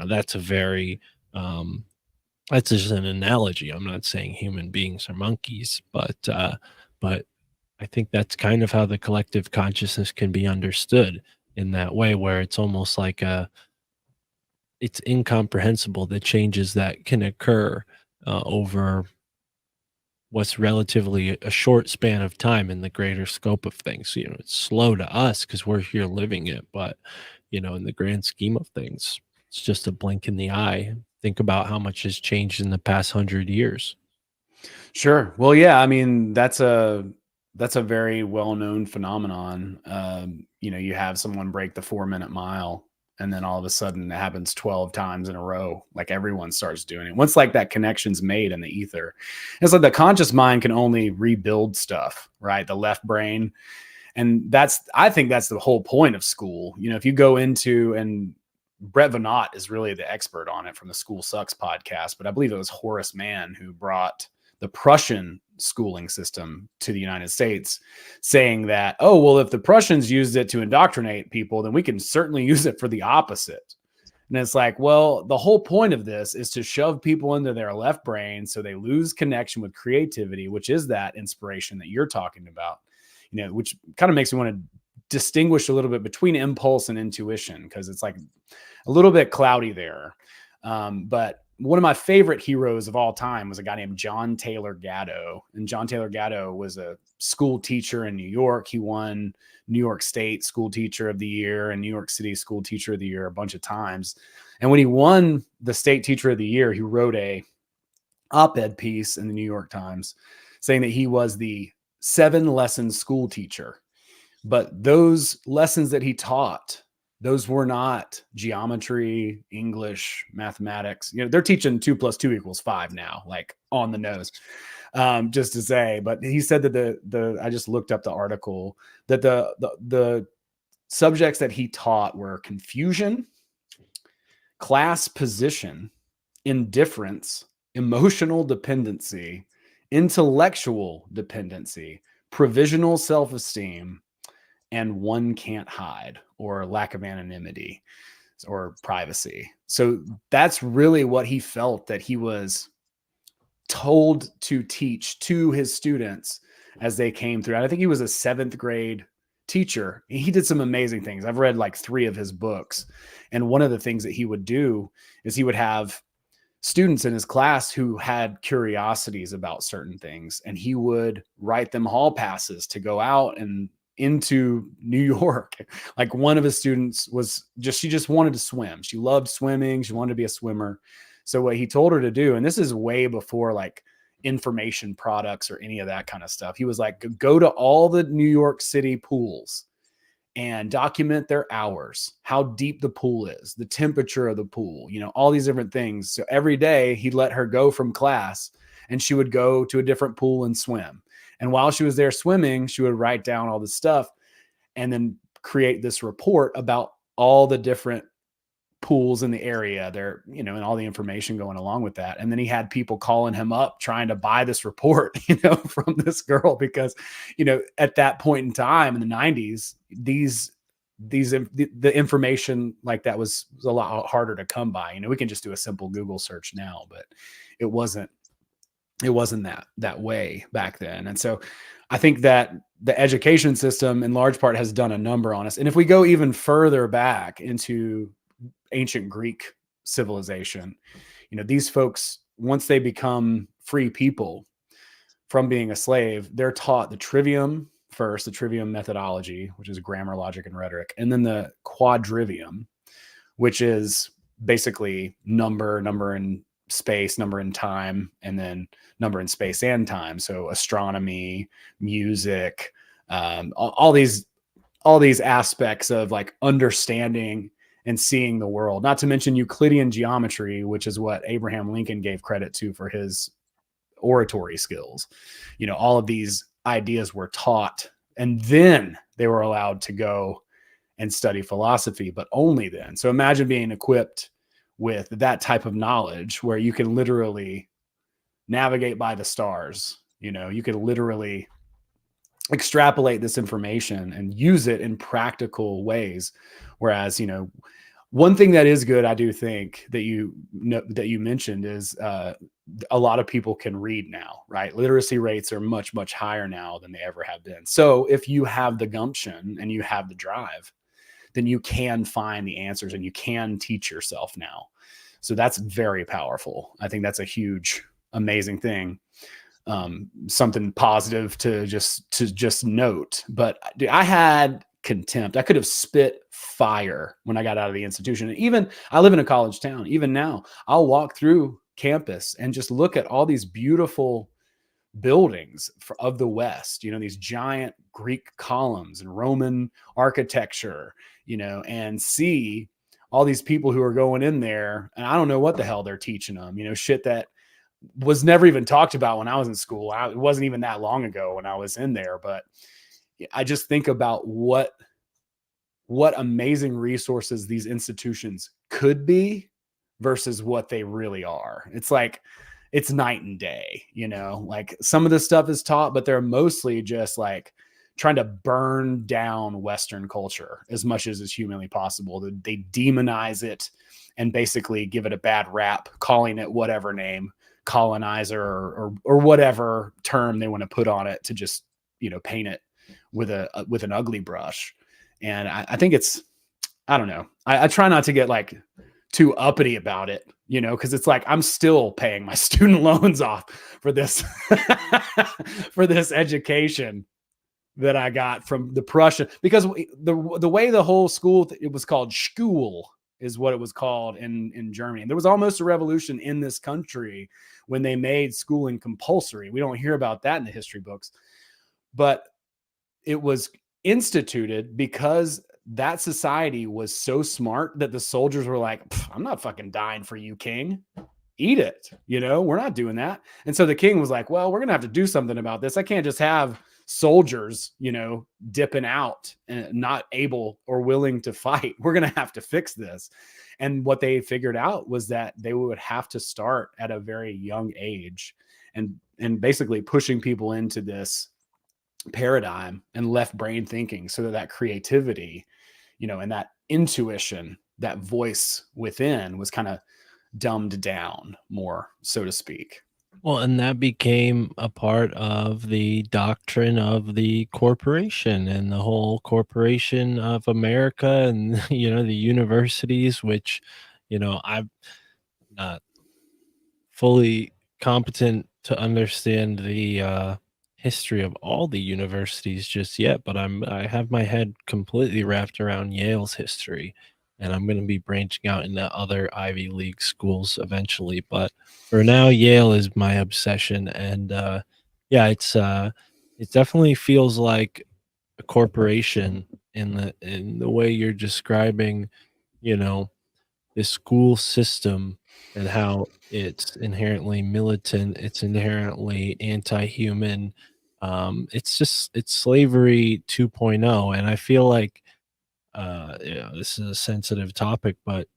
that's a very that's just an analogy. I'm not saying human beings are monkeys, but I think that's kind of how the collective consciousness can be understood in that way, where it's almost like it's incomprehensible the changes that can occur over what's relatively a short span of time in the greater scope of things. It's slow to us because we're here living it, but in the grand scheme of things, it's just a blink in the eye. Think about how much has changed in the past 100 years. Sure. Well, yeah, I mean, that's a very well-known phenomenon. You have someone break the 4-minute mile, and then all of a sudden it happens 12 times in a row. Like everyone starts doing it. Once like that connection's made in the ether, it's like the conscious mind can only rebuild stuff, right? The left brain. And I think that's the whole point of school. If you go into, and Brett Venat is really the expert on it from the School Sucks podcast, but I believe it was Horace Mann who brought the Prussian schooling system to the United States, saying that, oh, well, if the Prussians used it to indoctrinate people, then we can certainly use it for the opposite. And it's like, well, the whole point of this is to shove people into their left brain so they lose connection with creativity, which is that inspiration that you're talking about, which kind of makes me want to distinguish a little bit between impulse and intuition, because it's like a little bit cloudy there. But one of my favorite heroes of all time was a guy named John Taylor Gatto. And John Taylor Gatto was a school teacher in New York. He won New York State School Teacher of the Year and New York City School Teacher of the Year a bunch of times. And when he won the State Teacher of the Year, he wrote a op-ed piece in the New York Times saying that he was the 7-lesson school teacher. But those lessons that he taught, those were not geometry, English, mathematics. They're teaching 2 + 2 = 5 now, like on the nose, just to say. But he said that I just looked up the article, that the subjects that he taught were confusion, class position, indifference, emotional dependency, intellectual dependency, provisional self-esteem, and one can't hide, or lack of anonymity or privacy. So that's really what he felt that he was told to teach to his students as they came through. And I think he was a 7th grade teacher. He did some amazing things. I've read like 3 of his books. And one of the things that he would do is he would have students in his class who had curiosities about certain things, and he would write them hall passes to go out and into New York. Like one of his students she just wanted to swim. She loved swimming. She wanted to be a swimmer. So what he told her to do, and this is way before like information products or any of that kind of stuff. He was like, go to all the New York City pools and document their hours, how deep the pool is, the temperature of the pool, all these different things. So every day he'd let her go from class and she would go to a different pool and swim. And while she was there swimming, she would write down all this stuff. and then create this report about all the different pools in the area there, and all the information going along with that. And then he had people calling him up trying to buy this report, from this girl, because, at that point in time in the 90s, the information like that was a lot harder to come by. We can just do a simple Google search now, but it wasn't that way back then. And so I think that the education system in large part has done a number on us. And if we go even further back into ancient Greek civilization, these folks, once they become free people from being a slave, they're taught the trivium first, the trivium methodology, which is grammar, logic, and rhetoric, and then the quadrivium, which is basically number in space, number in time, and then number in space and time. So astronomy, music, all these aspects of like understanding and seeing the world, not to mention Euclidean geometry, which is what Abraham Lincoln gave credit to for his oratory skills. All of these ideas were taught, and then they were allowed to go and study philosophy, but only then. So imagine being equipped with that type of knowledge where you can literally navigate by the stars. You can literally extrapolate this information and use it in practical ways. Whereas, one thing that is good, I do think that you mentioned is a lot of people can read now, right? Literacy rates are much, much higher now than they ever have been. So if you have the gumption and you have the drive, then you can find the answers and you can teach yourself now. So that's very powerful. I think that's a huge, amazing thing. Something positive to just note. But dude, I had contempt. I could have spit fire when I got out of the institution. And even I live in a college town. Even now, I'll walk through campus and just look at all these beautiful buildings of the West, these giant Greek columns and Roman architecture, and see all these people who are going in there. And I don't know what the hell they're teaching them, shit that was never even talked about when I was in school. It wasn't even that long ago when I was in there, but I just think about what amazing resources these institutions could be versus what they really are. It's like, it's night and day, like some of this stuff is taught, but they're mostly just like trying to burn down Western culture as much as is humanly possible. They demonize it and basically give it a bad rap, calling it whatever name, colonizer or whatever term they want to put on it to just, paint it with an ugly brush. And I think it's, I don't know. I try not to get like too uppity about it, because it's like I'm still paying my student loans off for this for this education that I got from the Prussian, because the way the whole school, it was called school, is what it was called in Germany. And there was almost a revolution in this country when they made schooling compulsory. We don't hear about that in the history books, but it was instituted because that society was so smart that the soldiers were like, I'm not fucking dying for you, king. Eat it. We're not doing that. And so the king was like, well, we're going to have to do something about this. I can't just have soldiers, dipping out and not able or willing to fight. We're going to have to fix this. And what they figured out was that they would have to start at a very young age and basically pushing people into this paradigm and left brain thinking, so that creativity, and that intuition, that voice within was kind of dumbed down more, so to speak. Well, and that became a part of the doctrine of the corporation and the whole corporation of America and, the universities, which, I'm not fully competent to understand the history of all the universities just yet, but I have my head completely wrapped around Yale's history, and I'm going to be branching out into other Ivy League schools eventually. But for now, Yale is my obsession, and yeah, it definitely feels like a corporation in the way you're describing, you know, the school system and how it's inherently militant, it's inherently anti-human, It's slavery 2.0, and I feel like this is a sensitive topic, but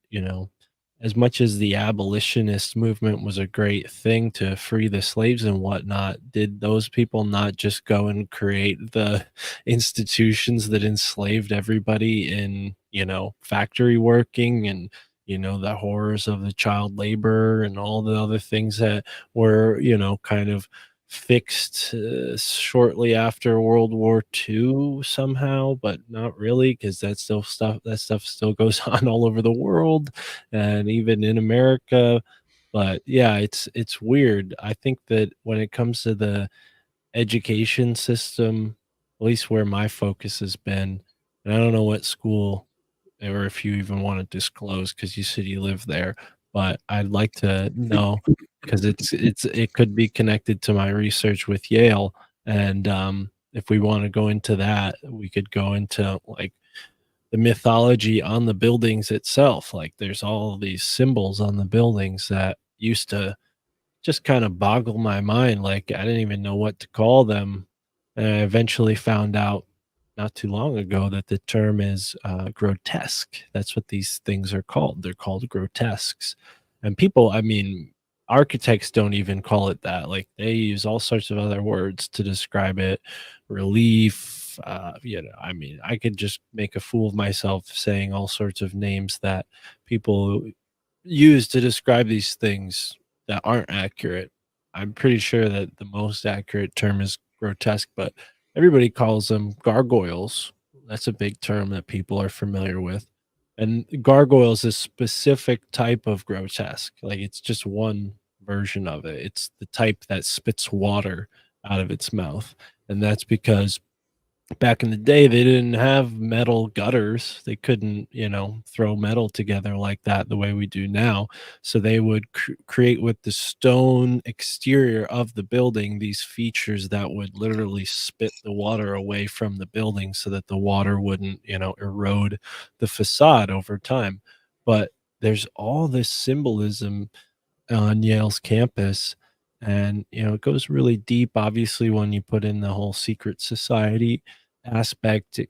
as much as the abolitionist movement was a great thing to free the slaves and whatnot, did those people not just go and create the institutions that enslaved everybody in, factory working and, the horrors of the child labor and all the other things that were, kind of fixed shortly after World War II somehow, but not really because that stuff still goes on all over the world and even in America. But yeah, it's weird. I think that when it comes to the education system, at least where my focus has been, and I don't know what school or if you even want to disclose because you said you live there, but I'd like to know because it could be connected to my research with Yale. And if we want to go into that, we could go into like the mythology on the buildings itself. Like there's all these symbols on the buildings that used to just kind of boggle my mind. Like I didn't even know what to call them. And I eventually found out not too long ago that the term is grotesque. That's what these things are called. They're called grotesques. And people, I mean, architects don't even call it that. Like they use all sorts of other words to describe it. Relief, I mean, I could just make a fool of myself saying all sorts of names that people use to describe these things that aren't accurate. I'm pretty sure that the most accurate term is grotesque, but everybody calls them gargoyles. That's a big term that people are familiar with. And gargoyles is a specific type of grotesque. Like it's just one version of it. It's the type that spits water out of its mouth. And that's because back in the day they didn't have metal gutters. They couldn't throw metal together like that the way we do now. So they would create with the stone exterior of the building these features that would literally spit the water away from the building so that the water wouldn't erode the facade over time. But there's all this symbolism on Yale's campus. And, it goes really deep. Obviously, when you put in the whole secret society aspect, it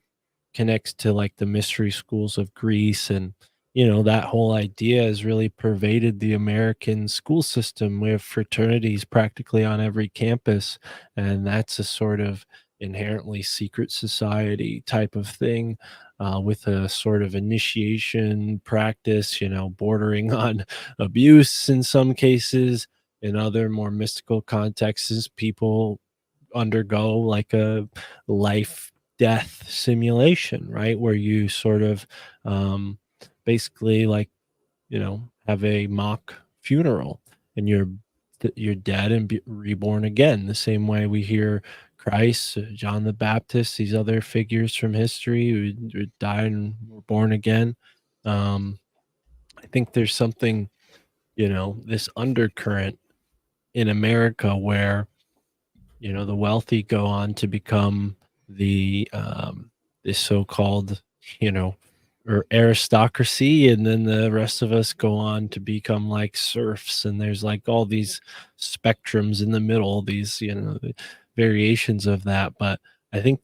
connects to like the mystery schools of Greece. And, that whole idea has really pervaded the American school system. We have fraternities practically on every campus. And that's a sort of inherently secret society type of thing. With a sort of initiation practice, bordering on abuse in some cases. In other more mystical contexts, people undergo like a life death simulation, right? Where you sort of um, basically like have a mock funeral and you're dead and reborn again the same way we hear Christ, John the Baptist, these other figures from history who died and were born again. um, I think there's something, this undercurrent in America where, the wealthy go on to become the this so-called, you know, or aristocracy, and then the rest of us go on to become like serfs. And there's like all these spectrums in the middle, these, the variations of that. But I think,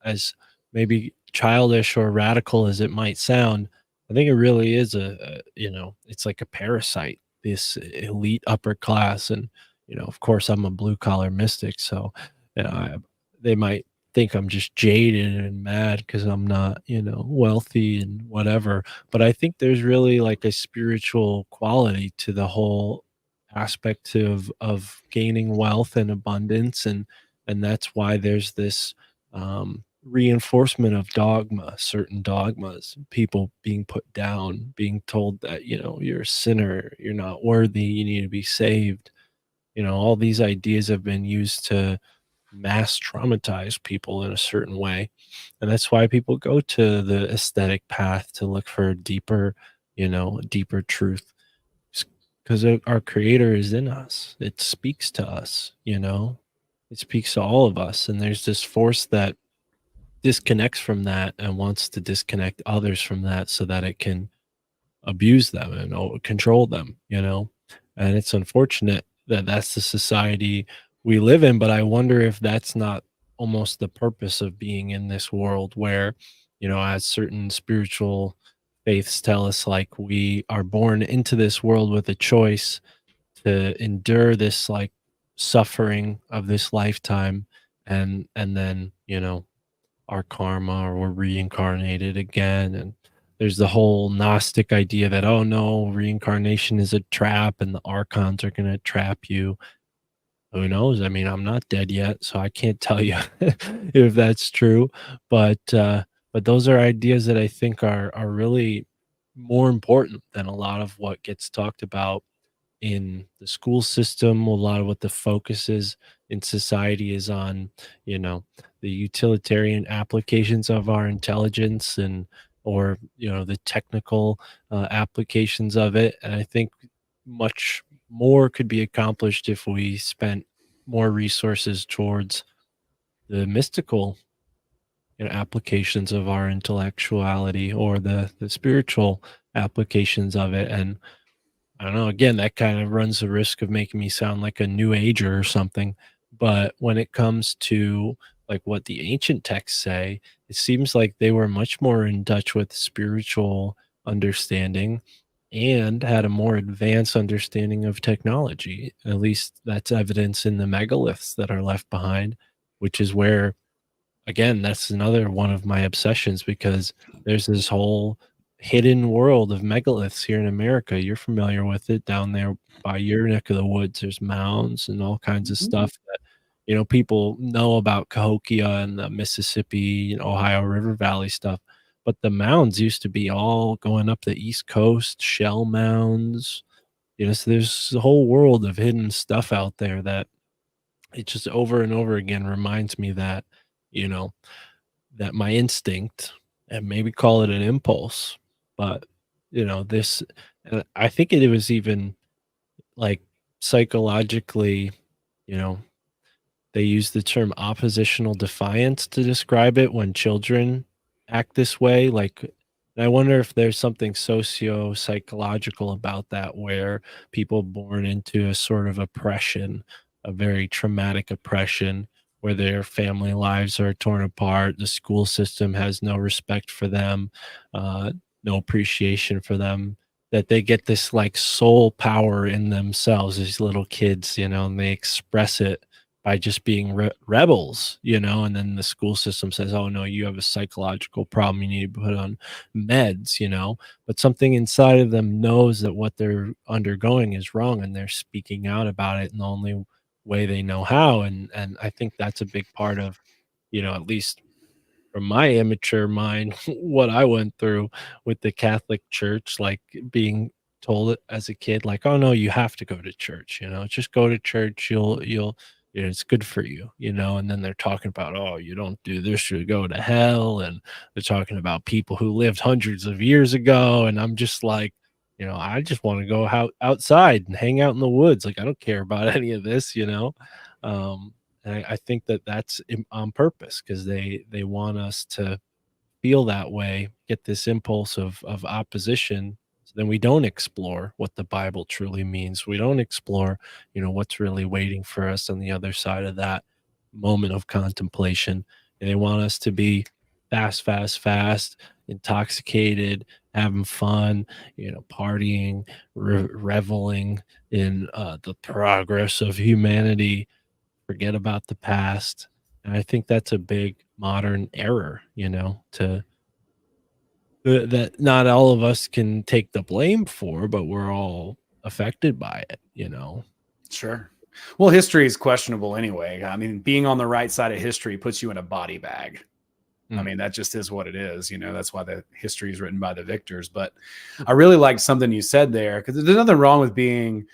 as maybe childish or radical as it might sound, I think it really is it's like a parasite, this elite upper class. And of course, I'm a blue collar mystic, so they might think I'm just jaded and mad because I'm not, wealthy and whatever. But I think there's really like a spiritual quality to the whole aspect of gaining wealth and abundance, and that's why there's this reinforcement of dogma, certain dogmas, people being put down, being told that you're a sinner, you're not worthy, you need to be saved. All these ideas have been used to mass traumatize people in a certain way. And that's why people go to the aesthetic path to look for deeper, deeper truth. Because our creator is in us. It speaks to us, it speaks to all of us. And there's this force that disconnects from that and wants to disconnect others from that so that it can abuse them and control them. And it's unfortunate that that's the society we live in, but I wonder if that's not almost the purpose of being in this world where, as certain spiritual faiths tell us, like we are born into this world with a choice to endure this like suffering of this lifetime and then, our karma or we're reincarnated again. And there's the whole Gnostic idea that, oh no, reincarnation is a trap and the archons are going to trap you. Who knows? I mean, I'm not dead yet, so I can't tell you if that's true. But those are ideas that I think are really more important than a lot of what gets talked about in the school system. A lot of what the focus is in society is on, you know, the utilitarian applications of our intelligence and or the technical applications of it. And I think much more could be accomplished if we spent more resources towards the mystical applications of our intellectuality or the spiritual applications of it. And I don't know, again, that kind of runs the risk of making me sound like a new ager or something. But when it comes to like what the ancient texts say, it seems like they were much more in touch with spiritual understanding and had a more advanced understanding of technology. At least that's evidence in the megaliths that are left behind, which is where, again, that's another one of my obsessions because there's this whole hidden world of megaliths here in America. You're familiar with it down there by your neck of the woods. There's mounds and all kinds of Mhm. stuff that, people know about Cahokia and the Mississippi and Ohio River Valley stuff. But the mounds used to be all going up the East Coast, shell mounds. So there's a whole world of hidden stuff out there that it just over and over again reminds me that, you know, that my instinct and maybe call it an impulse, but this and I think it was even like psychologically, you know, they use the term oppositional defiance to describe it when children act this way. Like, and I wonder if there's something socio-psychological about that, where people born into a sort of oppression, a very traumatic oppression, where their family lives are torn apart, the school system has no respect for them, uh, no appreciation for them, that they get this like soul power in themselves, these little kids, and they express it by just being rebels, and then the school system says, "Oh no, you have a psychological problem. You need to put on meds." But something inside of them knows that what they're undergoing is wrong, and they're speaking out about it in the only way they know how. And I think that's a big part of, at least from my immature mind, what I went through with the Catholic Church, like being told it as a kid, like, "Oh no, you have to go to church, just go to church. It's good for you, And then they're talking about, "Oh, you don't do this, you go to hell." And they're talking about people who lived hundreds of years ago. And I'm just like, I just want to go outside and hang out in the woods. Like, I don't care about any of this. Um, and I think that that's on purpose because they want us to feel that way, get this impulse of opposition. So then we don't explore what the Bible truly means. We don't explore, what's really waiting for us on the other side of that moment of contemplation. And they want us to be fast, fast, fast, intoxicated, having fun, partying, reveling in the progress of humanity, forget about the past. And I think that's a big modern error, to that not all of us can take the blame for, but we're all affected by it. Sure. Well, history is questionable anyway. I mean, being on the right side of history puts you in a body bag. I Mm, mean, that just is what it is. That's why the history is written by the victors. But I really liked something you said there because there's nothing wrong with being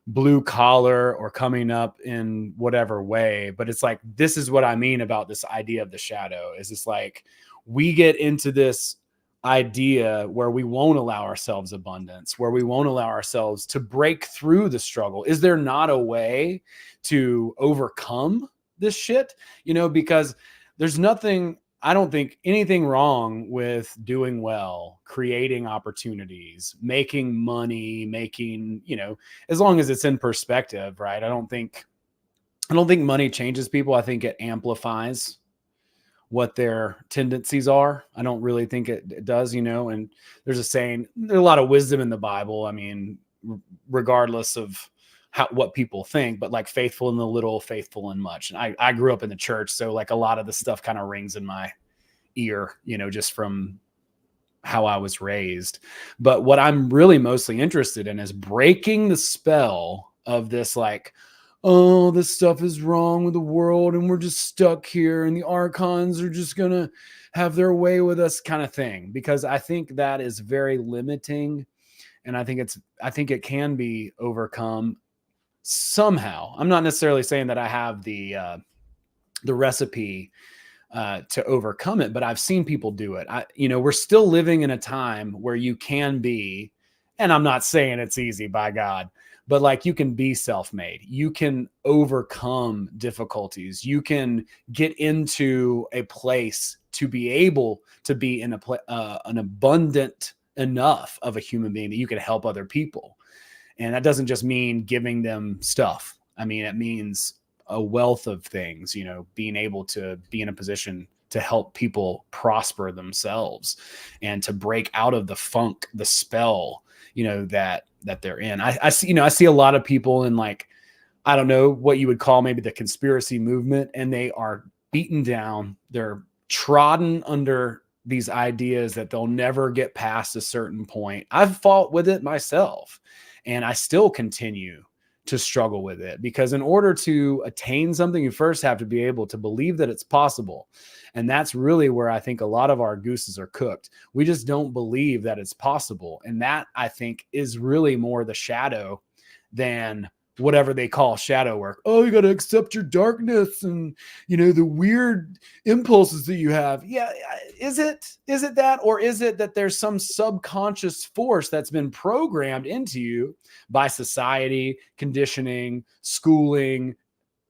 blue collar or coming up in whatever way. But it's like, this is what I mean about this idea of the shadow is it's like we get into this idea where we won't allow ourselves abundance, where we won't allow ourselves to break through the struggle. Is there not a way to overcome this shit? Because there's nothing, I don't think anything wrong with doing well, creating opportunities, making money, as long as it's in perspective, right? I don't think I don't think money changes people. I think it amplifies what their tendencies are. I don't really think it does, and there's a saying, there's a lot of wisdom in the Bible. I mean, regardless of what people think, but like faithful in the little, faithful in much. And I grew up in the church. So like a lot of the stuff kind of rings in my ear, just from how I was raised. But what I'm really mostly interested in is breaking the spell of this, like, oh, this stuff is wrong with the world and we're just stuck here and the archons are just going to have their way with us kind of thing, because I think that is very limiting, and I think it can be overcome somehow. I'm not necessarily saying that I have the recipe to overcome it, but I've seen people do it. We're still living in a time where you can be, and I'm not saying it's easy, by God, but like you can be self-made. You can overcome difficulties. You can get into a place to be able to be in an abundant enough of a human being that you can help other people. And that doesn't just mean giving them stuff. I mean, it means a wealth of things, being able to be in a position to help people prosper themselves and to break out of the funk, the spell, that they're in. I see a lot of people in, like, I don't know what you would call maybe the conspiracy movement, and they are beaten down. They're trodden under these ideas that they'll never get past a certain point. I've fought with it myself, and I still continue to struggle with it, because in order to attain something, you first have to be able to believe that it's possible. And that's really where I think a lot of our gooses are cooked. We just don't believe that it's possible. And that, I think, is really more the shadow than whatever they call shadow work. Oh, you got to accept your darkness and, the weird impulses that you have. Yeah. Is it that, or is it that there's some subconscious force that's been programmed into you by society, conditioning, schooling,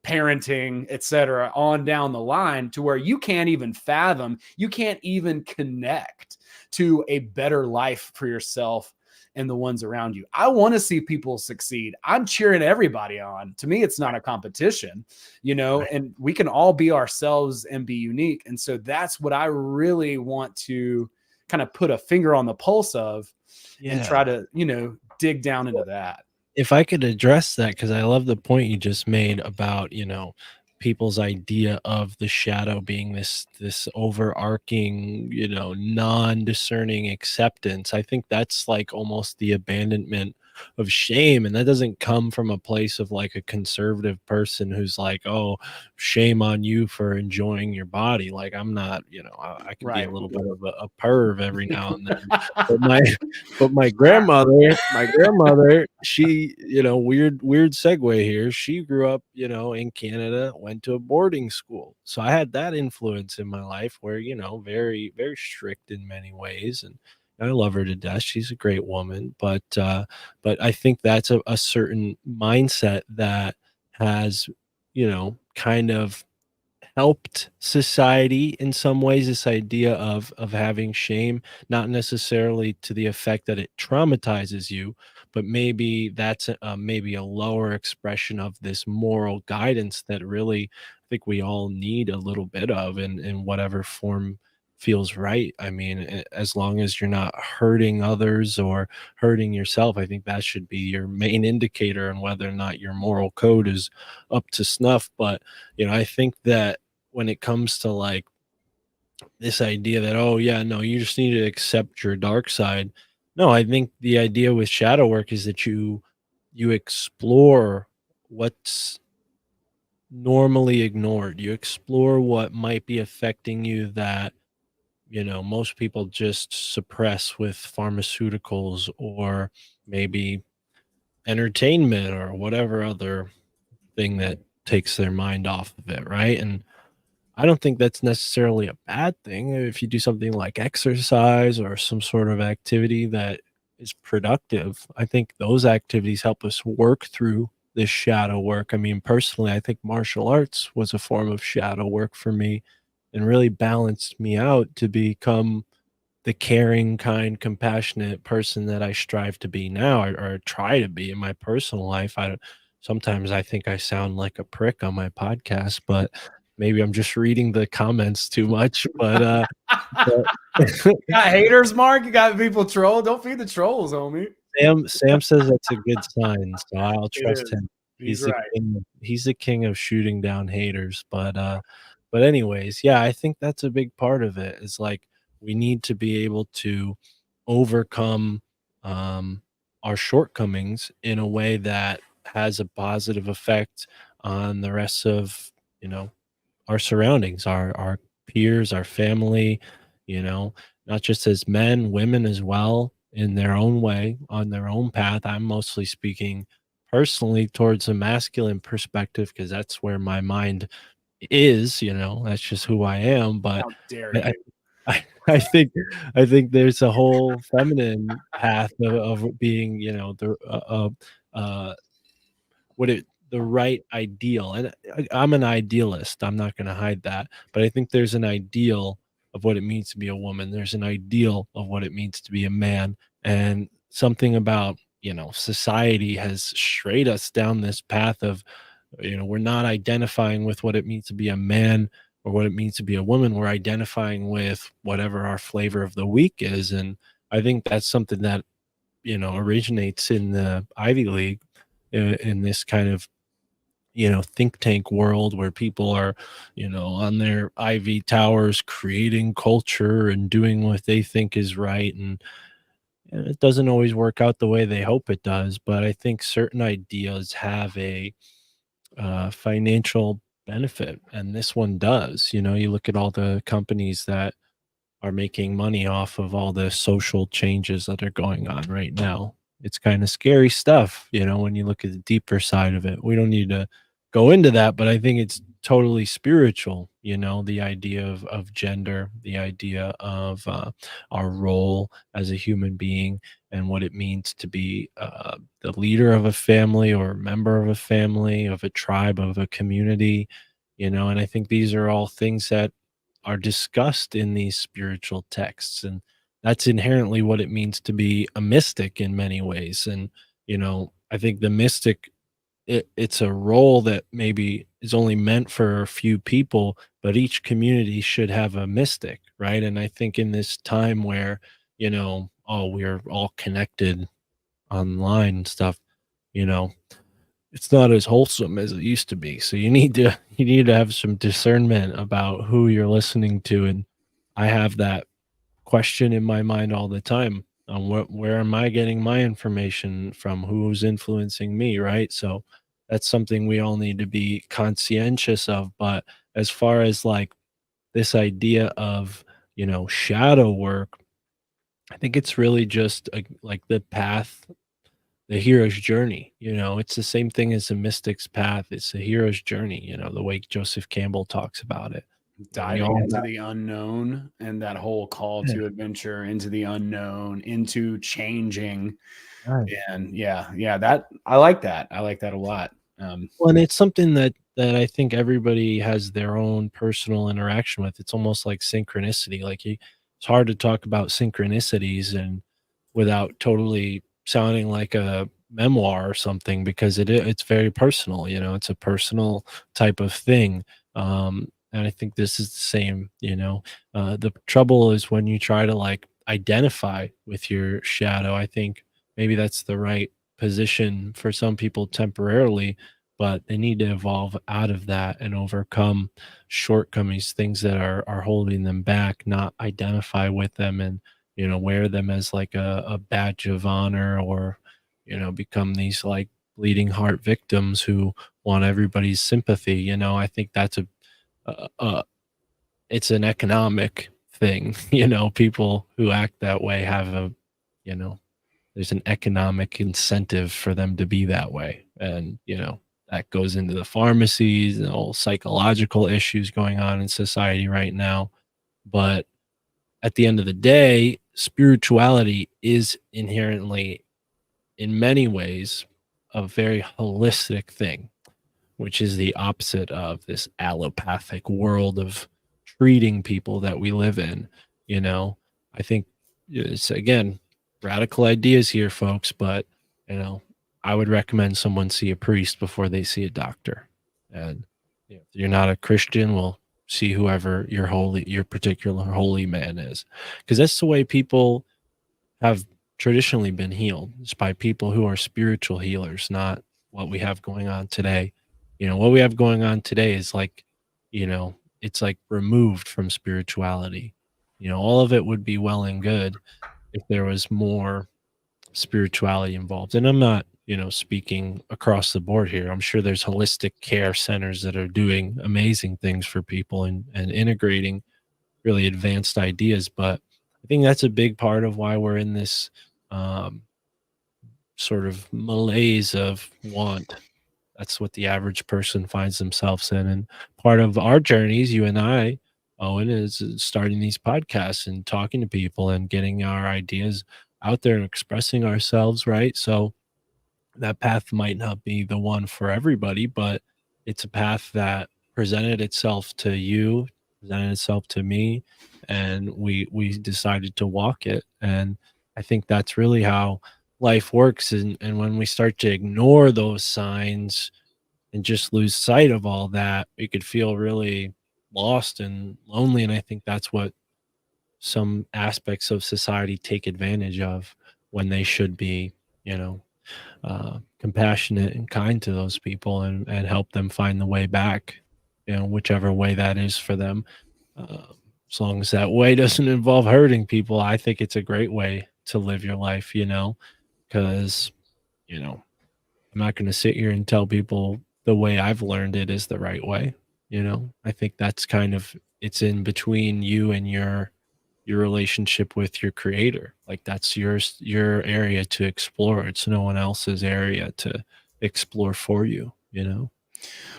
parenting, etc., on down the line, to where you can't even fathom, you can't even connect to a better life for yourself and the ones around you. I want to see people succeed. I'm cheering everybody on. To me, it's not a competition, Right. and we can all be ourselves and be unique. And so that's what I really want to kind of put a finger on the pulse of, and Yeah. try to, dig down into that. If I could address that, because I love the point you just made about, people's idea of the shadow being this overarching, non-discerning acceptance. I think that's like almost the abandonment of shame. And that doesn't come from a place of like a conservative person who's like, oh, shame on you for enjoying your body. Like I'm not, I can be a Right. little bit of a perv every now and then. But my grandmother, she, weird segue here. She grew up, in Canada, went to a boarding school. So I had that influence in my life where, very, very strict in many ways. And I love her to death. She's a great woman. But I think that's a certain mindset that has, kind of helped society in some ways, this idea of having shame, not necessarily to the effect that it traumatizes you, but maybe that's maybe a lower expression of this moral guidance that really I think we all need a little bit of in whatever form feels right. I mean, as long as you're not hurting others or hurting yourself, I think that should be your main indicator on whether or not your moral code is up to snuff. But I think that when it comes to like this idea that, oh yeah, no, you just need to accept your dark side. No, I think the idea with shadow work is that you explore what's normally ignored. You explore what might be affecting you that, most people just suppress with pharmaceuticals or maybe entertainment or whatever other thing that takes their mind off of it, right? And I don't think that's necessarily a bad thing if you do something like exercise or some sort of activity that is productive. I think those activities help us work through this shadow work. I mean, personally, I think martial arts was a form of shadow work for me and really balanced me out to become the caring, kind, compassionate person that I strive to be now, or try to be in my personal life. sometimes I think I sound like a prick on my podcast, but maybe I'm just reading the comments too much. But Got haters, Mark. You got people troll. Don't feed the trolls, homie. Sam says that's a good sign, so I'll It trust is. him. He's right. He's the king of shooting down haters, but anyways, yeah, I think that's a big part of it. Is like we need to be able to overcome um our shortcomings in a way that has a positive effect on the rest of, you know, our surroundings, our peers, our family, you know, not just as men, women as well, in their own way, on their own path. I'm mostly speaking personally towards a masculine perspective because that's where my mind is, you know, that's just who I am. But How dare I, you? I think there's a whole feminine path of being, you know, uh what it the right ideal, and I'm an idealist, I'm not gonna hide that, but I think there's an ideal of what it means to be a woman, there's an ideal of what it means to be a man, and something about, you know, society has strayed us down this path of, you know, we're not identifying with what it means to be a man or what it means to be a woman, we're identifying with whatever our flavor of the week is, and I think that's something that, you know, originates in the Ivy League, in this kind of, you know, think tank world where people are, you know, on their ivy towers creating culture and doing what they think is right, and it doesn't always work out the way they hope it does, but I think certain ideas have a financial benefit, and this one does. You know, you look at all the companies that are making money off of all the social changes that are going on right now. It's kind of scary stuff, you know, when you look at the deeper side of it. We don't need to go into that, but I think it's totally spiritual, you know, the idea of gender, the idea of our role as a human being and what it means to be the leader of a family or a member of a family, of a tribe, of a community, you know, and I think these are all things that are discussed in these spiritual texts, and that's inherently what it means to be a mystic in many ways. And, you know, I think the mystic, it's a role that maybe is only meant for a few people, but each community should have a mystic, right? And I think in this time where, you know, oh, we're all connected online and stuff, you know, it's not as wholesome as it used to be. So you need to have some discernment about who you're listening to. And I have that question in my mind all the time on where am I getting my information from? Who's influencing me, right? So that's something we all need to be conscientious of. But as far as like this idea of, you know, shadow work, I think it's really just like the path, the hero's journey. You know, it's the same thing as a mystic's path. It's a hero's journey, you know, the way Joseph Campbell talks about it. And we Diving all into the unknown and that whole call yeah, to adventure into the unknown, into changing. right. And yeah, that I like that. I like that a lot. Well, and it's something that I think everybody has their own personal interaction with. It's almost like synchronicity. Like it's hard to talk about synchronicities and without totally sounding like a memoir or something because it's very personal. You know, it's a personal type of thing. And I think this is the same. You know, the trouble is when you try to like identify with your shadow. I think maybe that's the right position for some people temporarily, but they need to evolve out of that and overcome shortcomings, things that are holding them back, not identify with them and, you know, wear them as like a badge of honor or, you know, become these like bleeding heart victims who want everybody's sympathy. You know, I think that's a it's an economic thing. You know, people who act that way have a, you know, there's an economic incentive for them to be that way. And, you know, that goes into the pharmacies and all psychological issues going on in society right now. But at the end of the day, spirituality is inherently, in many ways, a very holistic thing, which is the opposite of this allopathic world of treating people that we live in. You know, I think it's again radical ideas here, folks, but you know, I would recommend someone see a priest before they see a doctor. And if you're not a Christian, well, see whoever your particular holy man is, because that's the way people have traditionally been healed. It's by people who are spiritual healers, not what we have going on today. What we have going on today is like, it's like removed from spirituality. All of it would be well and good if there was more spirituality involved. And I'm not, speaking across the board here. I'm sure there's holistic care centers that are doing amazing things for people and integrating really advanced ideas. But I think that's a big part of why we're in this um, sort of malaise of want. That's what the average person finds themselves in. And part of our journeys, you and I, Owen, is starting these podcasts and talking to people and getting our ideas out there and expressing ourselves, right? So that path might not be the one for everybody, but it's a path that presented itself to you, presented itself to me, and we decided to walk it. And I think that's really how life works. And when we start to ignore those signs and just lose sight of all that, we could feel really lost and lonely. And I think that's what some aspects of society take advantage of when they should be, you know, compassionate and kind to those people and help them find the way back, whichever way that is for them. Uh, as long as that way doesn't involve hurting people, I think it's a great way to live your life, because, you know, I'm not going to sit here and tell people the way I've learned it is the right way. I think that's kind of it's in between you and your relationship with your creator. Like that's your area to explore. It's no one else's area to explore for you.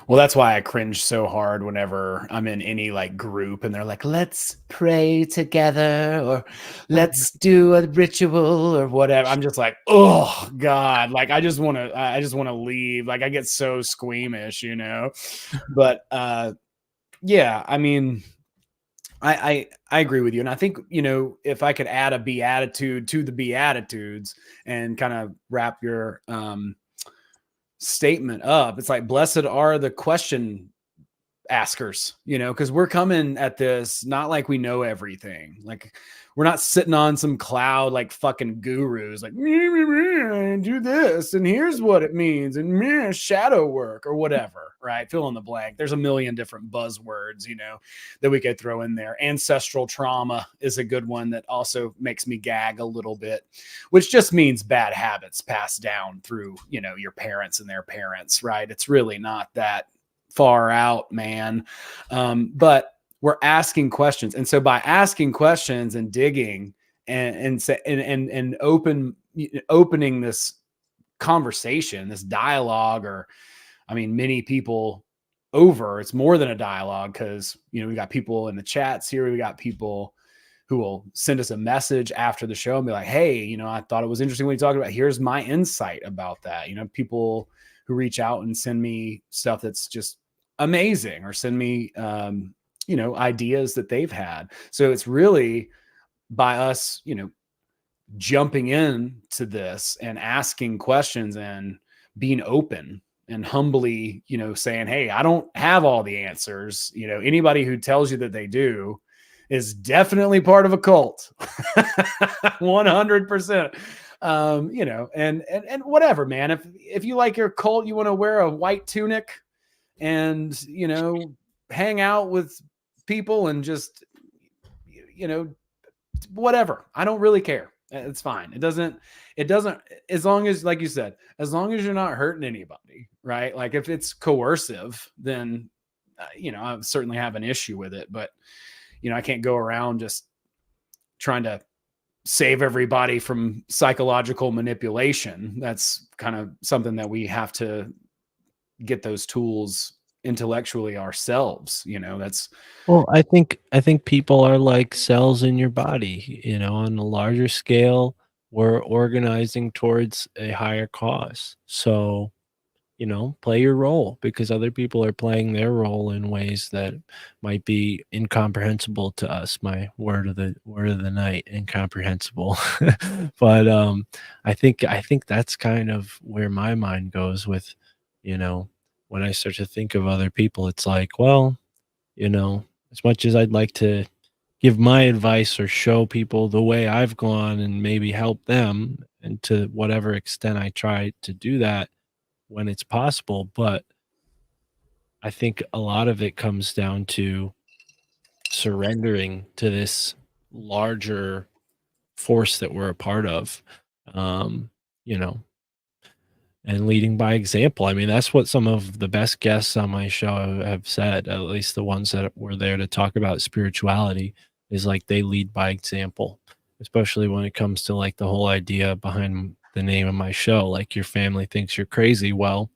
Well, that's why I cringe so hard whenever I'm in any like group and they're like, let's pray together or let's do a ritual or whatever. I'm just like, oh God. Like I just want to leave. Like I get so squeamish, But yeah, I mean, I agree with you. And I think, if I could add a beatitude to the beatitudes and kind of wrap your statement up, it's like blessed are the question askers, because we're coming at this not like we know everything. Like we're not sitting on some cloud like fucking gurus, like do this and here's what it means and shadow work or whatever, right? Fill in the blank. There's a million different buzzwords, that we could throw in there. Ancestral trauma is a good one that also makes me gag a little bit, which just means bad habits passed down through, your parents and their parents, right? It's really not that far out, man. But we're asking questions. And so by asking questions and digging and opening this conversation, this dialogue, or I mean, many people over, it's more than a dialogue because, we got people in the chats here. We got people who will send us a message after the show and be like, hey, I thought it was interesting what you talked about. Here's my insight about that. People who reach out and send me stuff that's just amazing or send me, ideas that they've had. So it's really by us, jumping into this and asking questions and being open and humbly, saying, hey, I don't have all the answers. Anybody who tells you that they do is definitely part of a cult. 100%. And whatever, man. If you like your cult, you want to wear a white tunic and, hang out with people and just, whatever. I don't really care. It's fine. It doesn't, as long as, like you said, as long as you're not hurting anybody, right? Like if it's coercive, then, I certainly have an issue with it, but, I can't go around just trying to save everybody from psychological manipulation. That's kind of something that we have to get those tools intellectually ourselves. That's Well, I think people are like cells in your body, on a larger scale, we're organizing towards a higher cause. So, play your role, because other people are playing their role in ways that might be incomprehensible to us. My word of the night, incomprehensible. But I think that's kind of where my mind goes with, you know, when I start to think of other people, it's like, well, as much as I'd like to give my advice or show people the way I've gone and maybe help them, and to whatever extent I try to do that when it's possible, but I think a lot of it comes down to surrendering to this larger force that we're a part of, um, you know, and leading by example. I mean, that's what some of the best guests on my show have said, at least the ones that were there to talk about spirituality, is like they lead by example, especially when it comes to like the whole idea behind the name of my show, like your family thinks you're crazy. Well,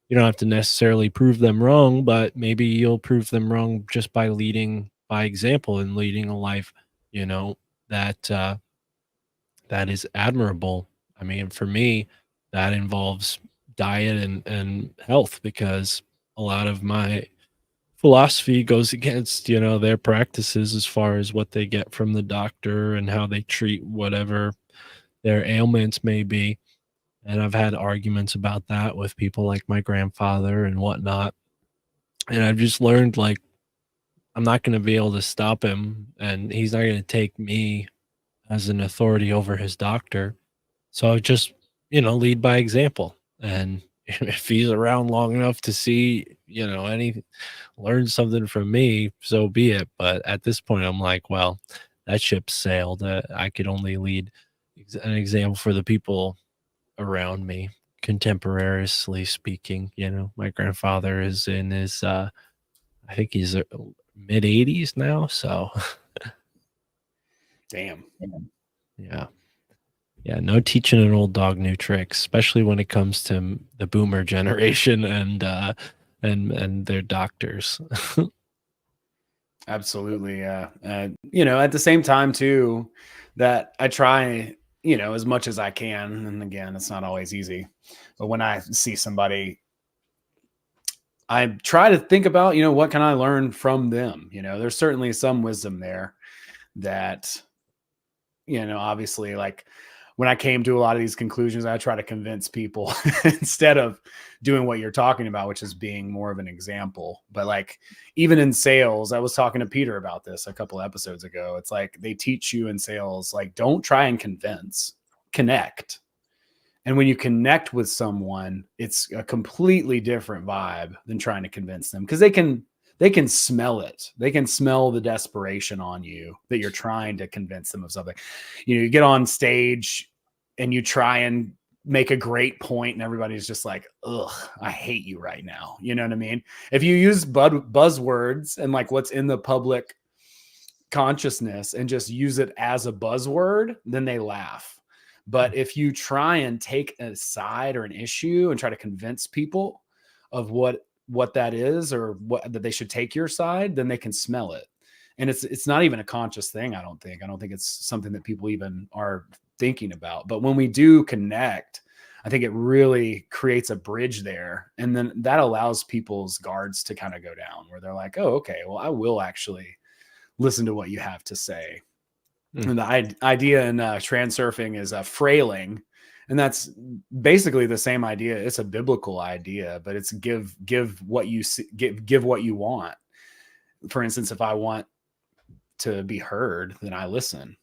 you don't have to necessarily prove them wrong, but maybe you'll prove them wrong just by leading by example and leading a life, you know, that is admirable. I mean, for me, that involves diet and health, because a lot of my philosophy goes against, their practices as far as what they get from the doctor and how they treat whatever their ailments may be. And I've had arguments about that with people like my grandfather and whatnot. And I've just learned, like, I'm not going to be able to stop him, and he's not going to take me as an authority over his doctor. So just, lead by example. And if he's around long enough to see, learn something from me, so be it. But at this point, I'm like, well, that ship sailed. I could only lead an example for the people around me, contemporaneously speaking. My grandfather is in his, I think he's mid 80s now. So, Damn. yeah. Yeah, no teaching an old dog new tricks, especially when it comes to the boomer generation and their doctors. Absolutely. Yeah. At the same time too, that I try, as much as I can. And again, it's not always easy, but when I see somebody, I try to think about, what can I learn from them? There's certainly some wisdom there that, obviously, like when I came to a lot of these conclusions, I try to convince people instead of doing what you're talking about, which is being more of an example. But like even in sales, I was talking to Peter about this a couple episodes ago. It's like they teach you in sales, like don't try and convince, connect. And when you connect with someone, it's a completely different vibe than trying to convince them, because they can smell it. They can smell the desperation on you that you're trying to convince them of something. You get on stage and you try and make a great point and everybody's just like, ugh, I hate you right now. You know what I mean? If you use buzzwords and like what's in the public consciousness and just use it as a buzzword, then they laugh. But if you try and take a side or an issue and try to convince people of what that is, or what that they should take your side, then they can smell it. And it's not even a conscious thing. I don't think it's something that people even are thinking about. But when we do connect, I think it really creates a bridge there. And then that allows people's guards to kind of go down, where they're like, oh, okay, well, I will actually listen to what you have to say. And the idea in transurfing is frailing, and that's basically the same idea. It's a biblical idea, but it's give what you see, give what you want. For instance, if I want to be heard, then I listen.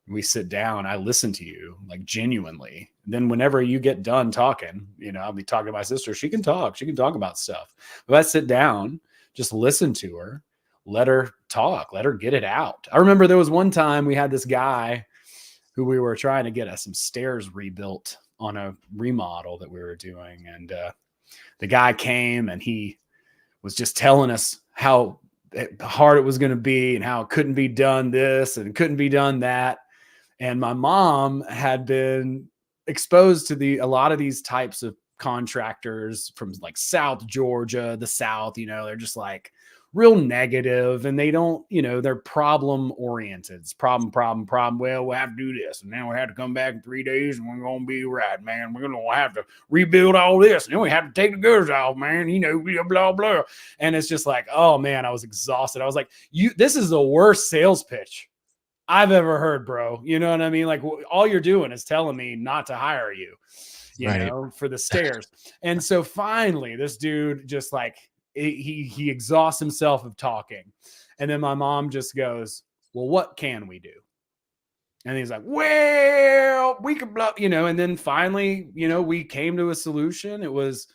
We sit down, I listen to you like genuinely. Then whenever you get done talking, I'll be talking to my sister. She can talk about stuff. But I sit down, just listen to her, let her talk, let her get it out. I remember there was one time we had this guy who we were trying to get some stairs rebuilt on a remodel that we were doing. And the guy came and he was just telling us how hard it was going to be and how it couldn't be done this and couldn't be done that. And my mom had been exposed to a lot of these types of contractors from like South Georgia, the South, they're just like real negative, and they don't, they're problem oriented. It's problem, problem, problem. Well, we'll have to do this, and then we have to come back in 3 days, and we're gonna be right, man. We're gonna have to rebuild all this, and then we have to take the goods off, man. Blah blah blah. And it's just like, oh man, I was exhausted. I was like, this is the worst sales pitch I've ever heard, bro. You know what I mean? Like, all you're doing is telling me not to hire you, Right. for the stairs. And so finally, this dude just like, he exhausts himself of talking. And then my mom just goes, well, what can we do? And he's like, well, we could blah, and then finally, we came to a solution. It was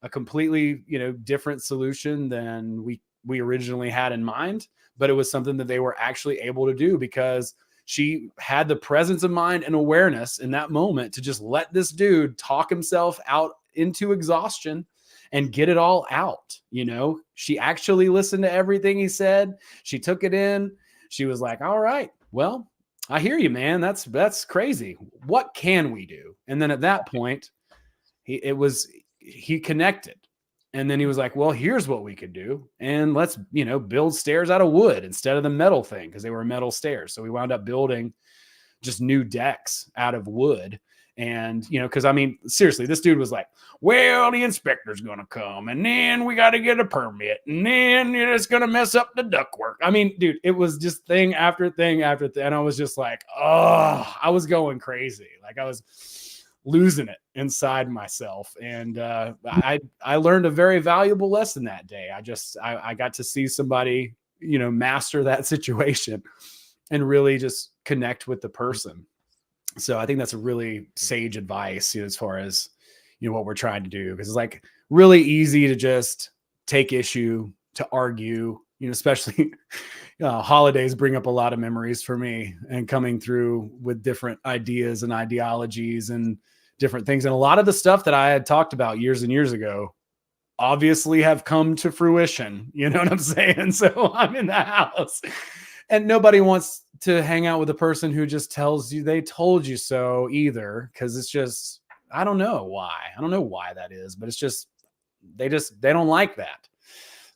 a completely, different solution than we originally had in mind, but it was something that they were actually able to do because she had the presence of mind and awareness in that moment to just let this dude talk himself out into exhaustion and get it all out. She actually listened to everything he said. She took it in. She was like, all right, well, I hear you, man. That's crazy. What can we do? And then at that point, he connected. And then he was like, well, here's what we could do. And let's, build stairs out of wood instead of the metal thing, because they were metal stairs. So we wound up building just new decks out of wood. And, because seriously, this dude was like, well, the inspector's going to come, and then we got to get a permit, and then it's going to mess up the ductwork. Dude, it was just thing after thing after thing. And I was just like, oh, I was going crazy. Like, I was losing it inside myself. And I learned a very valuable lesson that day. I got to see somebody, master that situation and really just connect with the person. So I think that's a really sage advice, as far as, what we're trying to do, because it's like really easy to just take issue, to argue, especially holidays bring up a lot of memories for me, and coming through with different ideas and ideologies and different things. And a lot of the stuff that I had talked about years and years ago obviously have come to fruition. You know what I'm saying? So I'm in the house, and nobody wants to hang out with a person who just tells you they told you so either. Cause it's just, I don't know why that is, but it's just, they don't like that.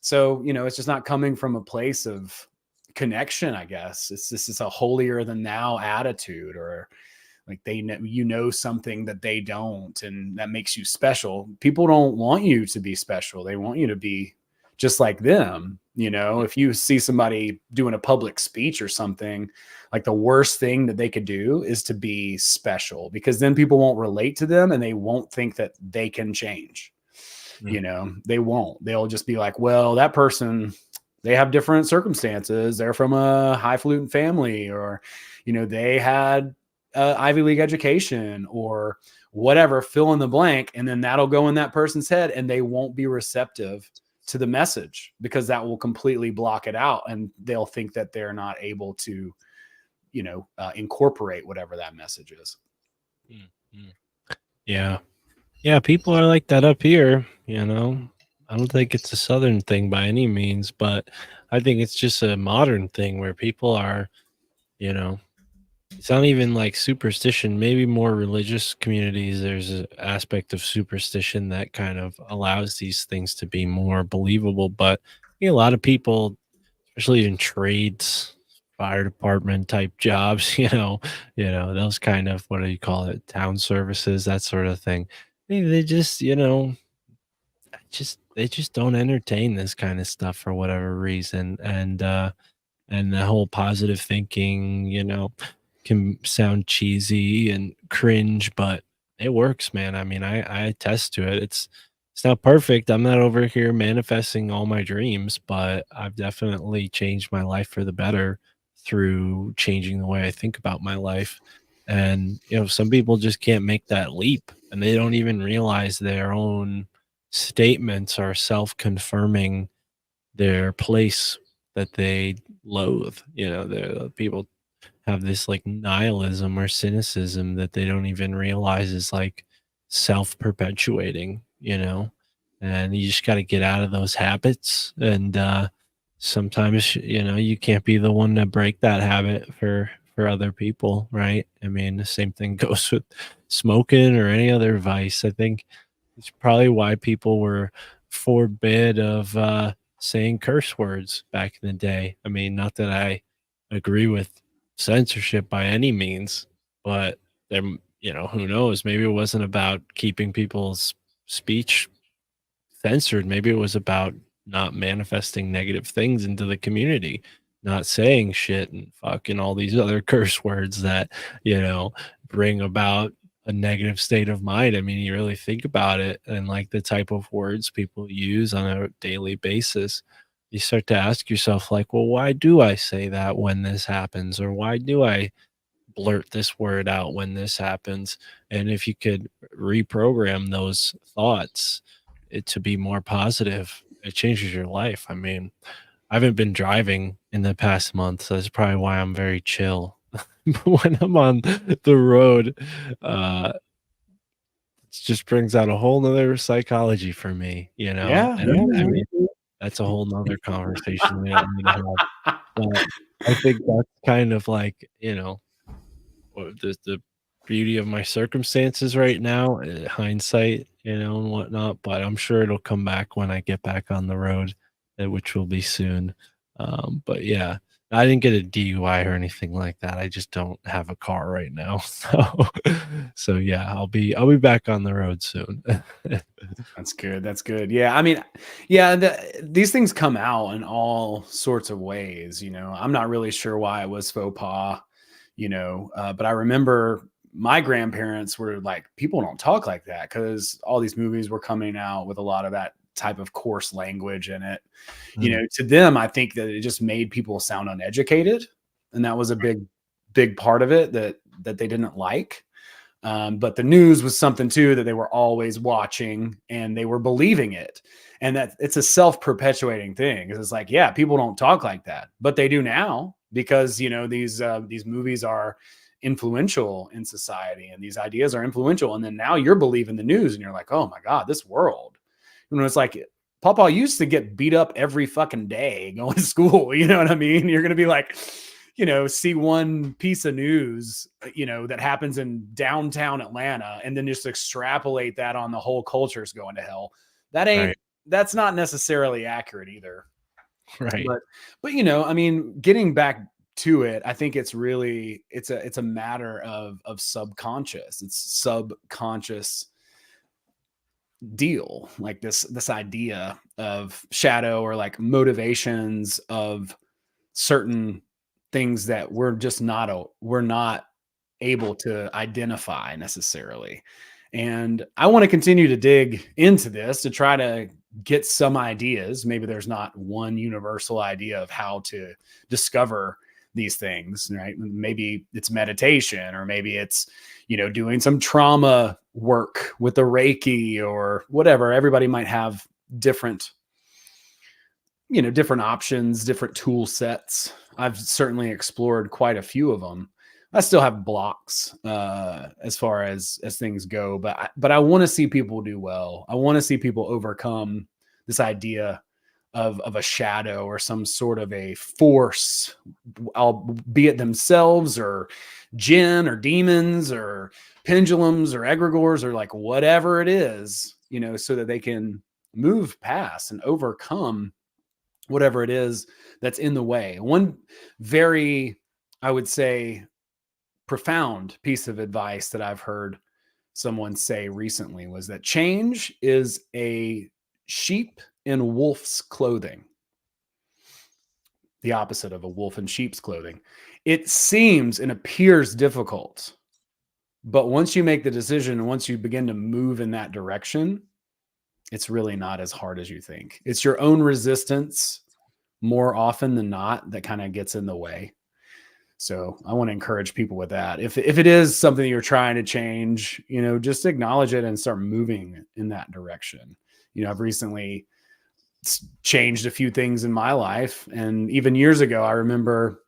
So, it's just not coming from a place of connection, I guess. It's a holier than thou attitude, or like they know something that they don't, and that makes you special. People don't want you to be special. They want you to be just like them. If you see somebody doing a public speech or something, like the worst thing that they could do is to be special, because then people won't relate to them and they won't think that they can change. They won't. They'll just be like, well, that person, they have different circumstances. They're from a highfalutin family, or, they had Ivy League education, or whatever, fill in the blank. And then that'll go in that person's head, and they won't be receptive to the message, because that will completely block it out. And they'll think that they're not able to, incorporate whatever that message is. Yeah. Yeah. People are like that up here, I don't think it's a Southern thing by any means, but I think it's just a modern thing where people are, it's not even like superstition. Maybe more religious communities, there's an aspect of superstition that kind of allows these things to be more believable. But a lot of people, especially in trades, fire department type jobs, those kind of, what do you call it, town services, that sort of thing. They just, they just don't entertain this kind of stuff for whatever reason. And the whole positive thinking, can sound cheesy and cringe, but it works, man. I attest to it. It's not perfect. I'm not over here manifesting all my dreams, but I've definitely changed my life for the better through changing the way I think about my life. And, some people just can't make that leap, and they don't even realize their own statements are self-confirming their place that they loathe. The people have this like nihilism or cynicism that they don't even realize is like self-perpetuating, and you just got to get out of those habits. And sometimes, you can't be the one to break that habit for other people, right? The same thing goes with smoking or any other vice. I think it's probably why people were forbid of saying curse words back in the day. I mean, not that I agree with censorship by any means, but there, who knows? Maybe it wasn't about keeping people's speech censored. Maybe it was about not manifesting negative things into the community, not saying shit and fucking all these other curse words that, bring about a negative state of mind. I mean, you really think about it and like the type of words people use on a daily basis, you start to ask yourself, like, well, why do I say that when this happens? Or why do I blurt this word out when this happens? And if you could reprogram those thoughts to be more positive, it changes your life. I mean, I haven't been driving in the past month, so that's probably why I'm very chill. But when I'm on the road, uh, it just brings out a whole nother psychology for me, Yeah, And yeah, I man. mean, that's a whole nother conversation we don't need to have. But I think that's kind of like, the beauty of my circumstances right now, hindsight, and whatnot, but I'm sure it'll come back when I get back on the road, which will be soon. But yeah, I didn't get a DUI or anything like that. I just don't have a car right now. So yeah, I'll be back on the road soon. That's good. That's good. Yeah. I mean, yeah, these things come out in all sorts of ways. I'm not really sure why it was faux pas, but I remember my grandparents were like, people don't talk like that because all these movies were coming out with a lot of that type of coarse language in it. Mm, To them, I think that it just made people sound uneducated. And that was a big part of it that they didn't like. But the news was something too that they were always watching and they were believing it. And that it's a self-perpetuating thing. Because it's like, yeah, people don't talk like that, but they do now because these movies are influential in society and these ideas are influential. And then now you're believing the news and you're like, oh my God, this world. It's like Papa used to get beat up every fucking day going to school. You know what I mean? You're gonna be like, see one piece of news, that happens in downtown Atlanta and then just extrapolate that on the whole culture's going to hell. right, That's not necessarily accurate either. right, But I mean, getting back to it, I think it's a matter of subconscious. It's subconscious deal, like this idea of shadow or like motivations of certain things that we're not able to identify necessarily. And I want to continue to dig into this to try to get some ideas. Maybe there's not one universal idea of how to discover these things, right? Maybe it's meditation, or maybe it's, doing some trauma work with the Reiki or whatever. Everybody might have different different options, different tool sets. I've certainly explored quite a few of them. I still have blocks as far as things go, but I want to see people do well. I want to see people overcome this idea of a shadow or some sort of a force, albeit themselves or jinn or demons or pendulums or egregores or like whatever it is, so that they can move past and overcome whatever it is that's in the way. One very, I would say, profound piece of advice that I've heard someone say recently was that change is a sheep in wolf's clothing, the opposite of a wolf in sheep's clothing. It seems and appears difficult, but once you make the decision, once you begin to move in that direction, it's really not as hard as you think. It's your own resistance more often than not that kind of gets in the way. So I want to encourage people with that. If it is something you're trying to change, just acknowledge it and start moving in that direction. I've recently changed a few things in my life, and even years ago, I remember,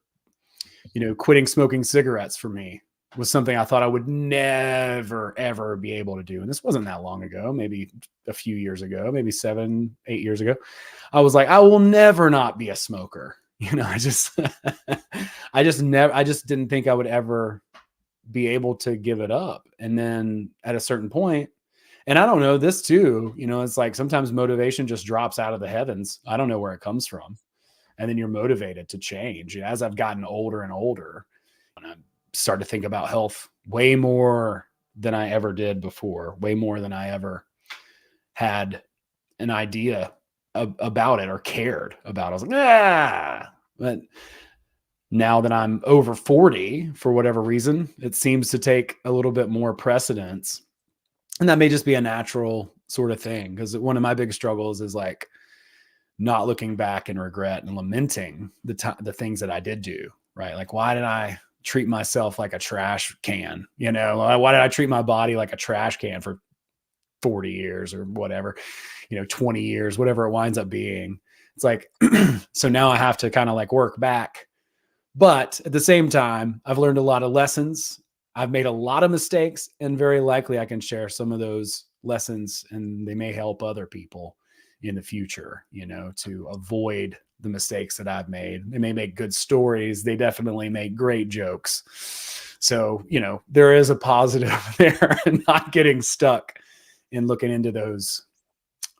quitting smoking cigarettes for me was something I thought I would never ever be able to do. And this wasn't that long ago, maybe a few years ago, maybe 7, 8 years ago. I was like, I will never not be a smoker. I just, I just didn't think I would ever be able to give it up. And then at a certain point, And I don't know this too, it's like sometimes motivation just drops out of the heavens. I don't know where it comes from. And then you're motivated to change. And as I've gotten older and older, and I start to think about health way more than I ever did before, way more than I ever had an idea about it or cared about. I was like, but now that I'm over 40, for whatever reason, it seems to take a little bit more precedence. And that may just be a natural sort of thing. Because one of my big struggles is like not looking back and regret and lamenting the things that I did do, right? Like, why did I treat myself like a trash can? Why did I treat my body like a trash can for 40 years or whatever, 20 years, whatever it winds up being? It's like, so now I have to kind of like work back. But at the same time, I've learned a lot of lessons. I've made a lot of mistakes, and very likely I can share some of those lessons, and they may help other people in the future, to avoid the mistakes that I've made. They may make good stories. They definitely make great jokes. So, there is a positive there, and not getting stuck in looking into those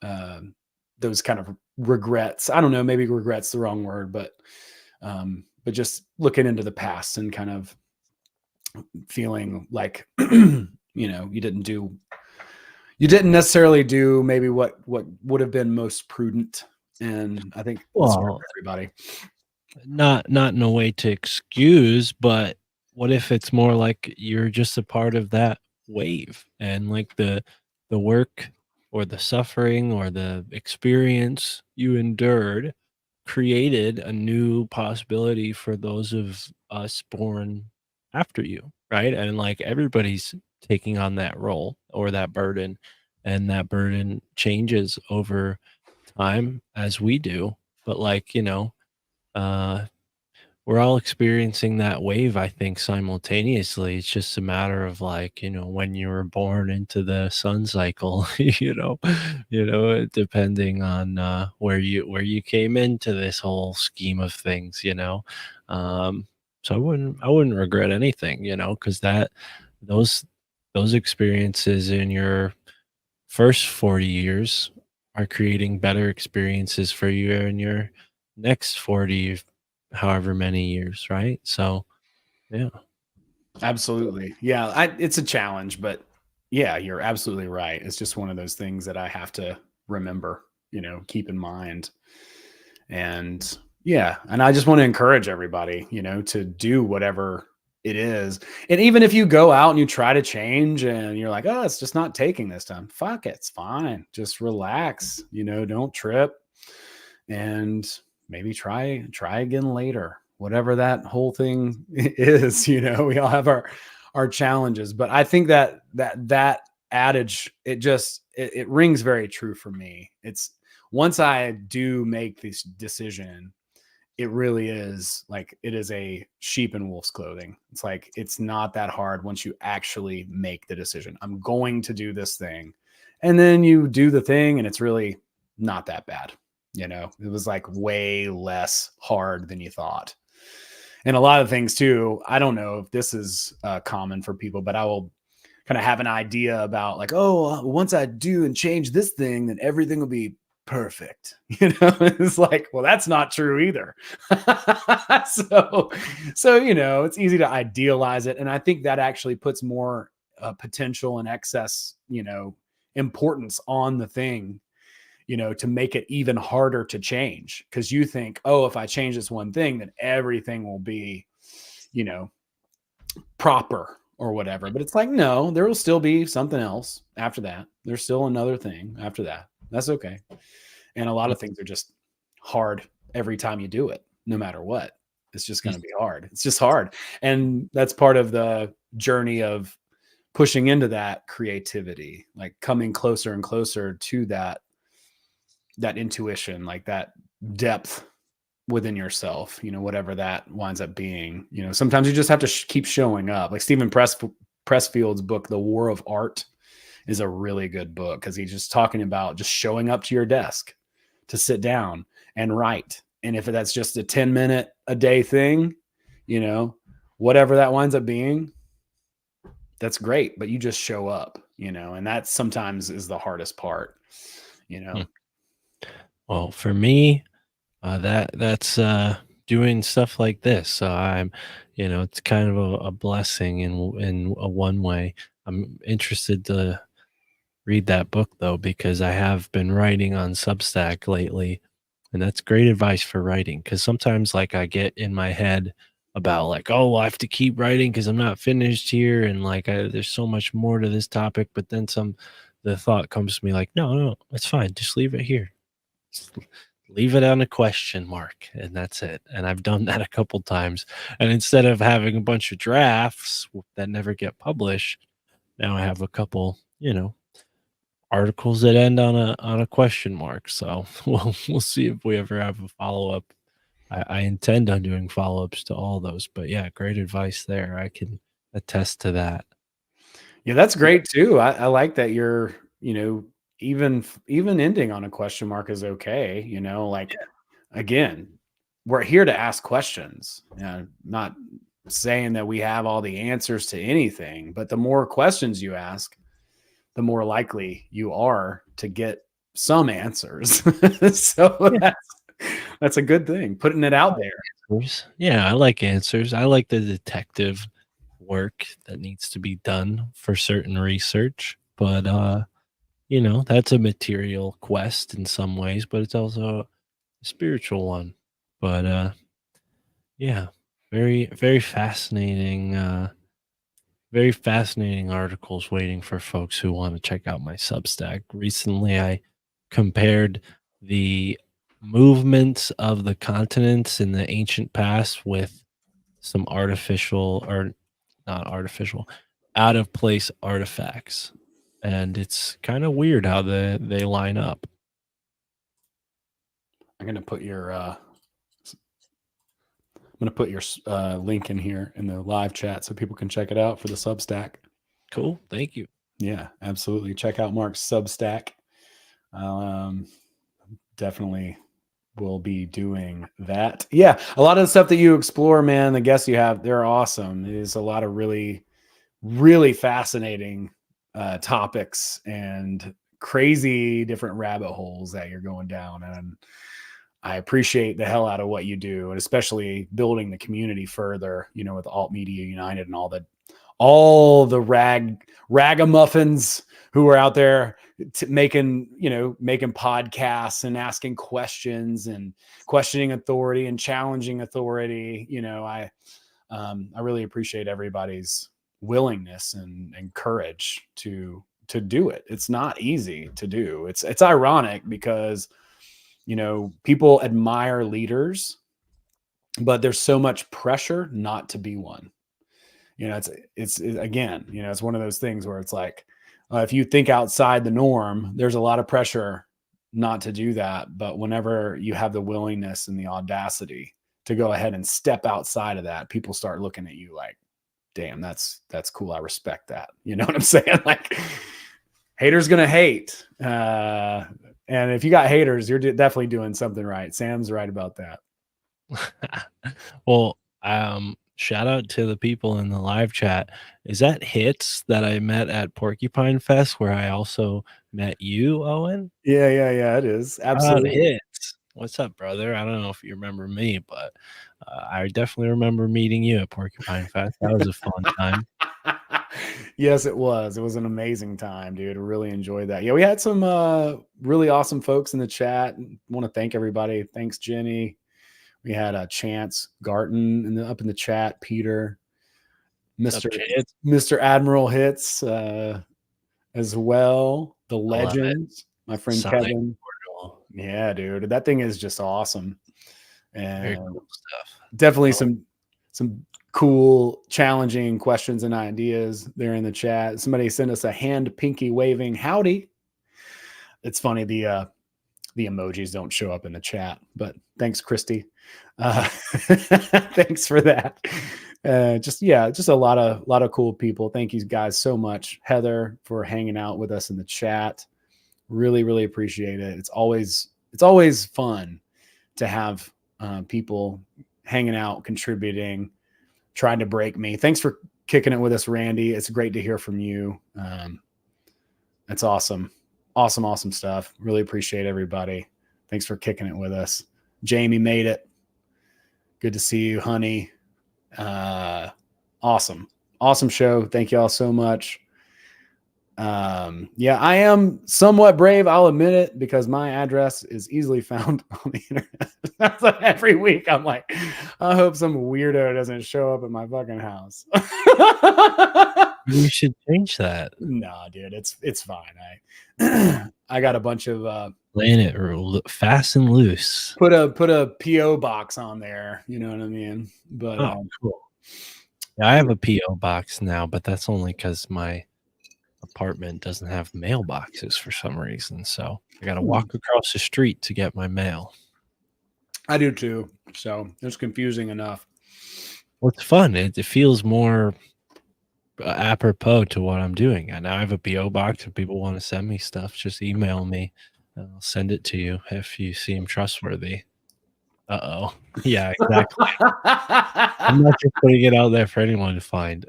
kind of regrets. I don't know, maybe regret's the wrong word, but just looking into the past and kind of feeling like, you didn't necessarily do maybe what would have been most prudent. And I think that's for Well, everybody. not in a way to excuse, but what if it's more like you're just a part of that wave, and like the work or the suffering or the experience you endured created a new possibility for those of us born after you, right? And like everybody's taking on that role or that burden, and that burden changes over time as we do. But like, uh we're all experiencing that wave, I think, simultaneously. It's just a matter of like, when you were born into the sun cycle, depending on where you came into this whole scheme of things, So I wouldn't regret anything, because those those experiences in your first 40 years are creating better experiences for you in your next 40, however many years, right? So, yeah. Absolutely. Yeah. It's a challenge, but yeah, you're absolutely right. It's just one of those things that I have to remember, keep in mind. And yeah, and I just want to encourage everybody, to do whatever it is. And even if you go out and you try to change and you're like, oh, it's just not taking this time, fuck it, it's fine. Just relax, don't trip, and maybe try again later. Whatever that whole thing is, we all have our challenges. But I think that adage, it rings very true for me. It's once I do make this decision, it really is like it is a sheep in wolf's clothing. It's like it's not that hard once you actually make the decision. I'm going to do this thing. And then you do the thing and it's really not that bad. It was like way less hard than you thought. And a lot of things too, I don't know if this is common for people, but I will kind of have an idea about like, oh, once I do and change this thing, then everything will be perfect. It's like, well, that's not true either. so, it's easy to idealize it. And I think that actually puts more potential and excess, importance on the thing, to make it even harder to change. Cause you think, oh, if I change this one thing, then everything will be, you know, proper or whatever. But it's like, no, there will still be something else after that. There's still another thing after that. That's okay. And a lot of things are just hard every time you do it, no matter what. It's just going to be hard. It's just hard. And that's part of the journey of pushing into that creativity, like coming closer and closer to that intuition, like that depth within yourself, whatever that winds up being. Sometimes you just have to keep showing up. Like Stephen Pressfield's book, The War of Art, is a really good book because he's just talking about just showing up to your desk to sit down and write. And if that's just a 10-minute a day thing, whatever that winds up being, that's great. But you just show up, and that sometimes is the hardest part, you Hmm. know. Well, for me, that's doing stuff like this. So it's kind of a blessing in a one way. I'm interested to read that book though because I have been writing on Substack lately, and that's great advice for writing. Because sometimes, like, I get in my head about like, oh, well, I have to keep writing because I'm not finished here, and like, there's so much more to this topic. But then the thought comes to me like, no, no, it's fine. Just leave it here. Just leave it on a question mark, and that's it. And I've done that a couple times. And instead of having a bunch of drafts that never get published, now I have a couple, articles that end on a question mark. So we'll see if we ever have a follow up. I intend on doing follow ups to all those. But yeah, great advice there. I can attest to that. Yeah, that's great too. I like that you're, even ending on a question mark is okay. Like, again, we're here to ask questions. Not saying that we have all the answers to anything, but the more questions you ask, the more likely you are to get some answers. So Yeah. that's a good thing. Putting it out there. Answers. Yeah, I like answers. I like the detective work that needs to be done for certain research. But that's a material quest in some ways, but it's also a spiritual one. But yeah, very, very fascinating articles waiting for folks who want to check out my Substack. Recently, I compared the movements of the continents in the ancient past with some artificial or not artificial, out of place artifacts. And it's kind of weird how they line up. I'm gonna put your link in here in the live chat so people can check it out for the Substack. Cool. Thank you. Yeah, absolutely. Check out Mark's Substack. Um, Definitely will be doing that. Yeah, a lot of the stuff that you explore, man, the guests you have, they're awesome. It is a lot of really, really fascinating topics and crazy different rabbit holes that you're going down. And I appreciate the hell out of what you do, and especially building the community further, with Alt Media United and all the ragamuffins who are out there making podcasts and asking questions and questioning authority and challenging authority. I really appreciate everybody's willingness and courage to do it. It's not easy to do. It's ironic because people admire leaders, but there's so much pressure not to be one. Again, it's one of those things where it's like, if you think outside the norm, there's a lot of pressure not to do that. But whenever you have the willingness and the audacity to go ahead and step outside of that, people start looking at you like, damn, that's cool. I respect that. You know what I'm saying? Like, haters gonna hate. And if you got haters, you're definitely doing something right. Sam's right about that. Well, shout out to the people in the live chat. Is that Hits that I met at Porcupine Fest where I also met you, Owen? Yeah, yeah, yeah. It is absolutely. Hits. What's up, brother? I don't know if you remember me, but I definitely remember meeting you at Porcupine Fest. That was a fun time. Yes, it was. It was an amazing time, dude. I really enjoyed that. Yeah, we had some really awesome folks in the chat. Want to thank everybody. Thanks, Jenny. We had Chance Garton up in the chat, Peter, What's up, Mr. Chance? Mr. Admiral Hits as well. The I love it. legends, my friend Sonic Kevin. Portal. Yeah, dude. That thing is just awesome. Very And cool stuff. definitely Oh, some cool, challenging questions and ideas there in the chat. Somebody sent us a hand pinky waving howdy. It's funny the emojis don't show up in the chat, but thanks, Christy. Thanks for that. Just a lot of cool people. Thank you guys so much, Heather, for hanging out with us in the chat. Really, really appreciate it. It's always fun to have people hanging out, contributing, trying to break me. Thanks for kicking it with us, Randy. It's great to hear from you. It's awesome. Awesome stuff. Really appreciate everybody. Thanks for kicking it with us. Jamie made it. Good to see you, honey. Awesome show. Thank you all so much. Yeah, I am somewhat brave, I'll admit it, because my address is easily found on the internet. That's like every week I'm like, I hope some weirdo doesn't show up at my fucking house. You should change that. Nah, dude, it's fine. I got a bunch of Laying it fast and loose. put a PO box on there, you know what I mean? But cool. Yeah, I have a PO box now, but that's only because my apartment doesn't have mailboxes for some reason. So I got to walk across the street to get my mail. I do too. So it's confusing enough. Well, it's fun. It feels more apropos to what I'm doing. And now I have a PO box. If people want to send me stuff, just email me. And I'll send it to you if you seem trustworthy. Uh-oh. Yeah, exactly. I'm not just putting it out there for anyone to find.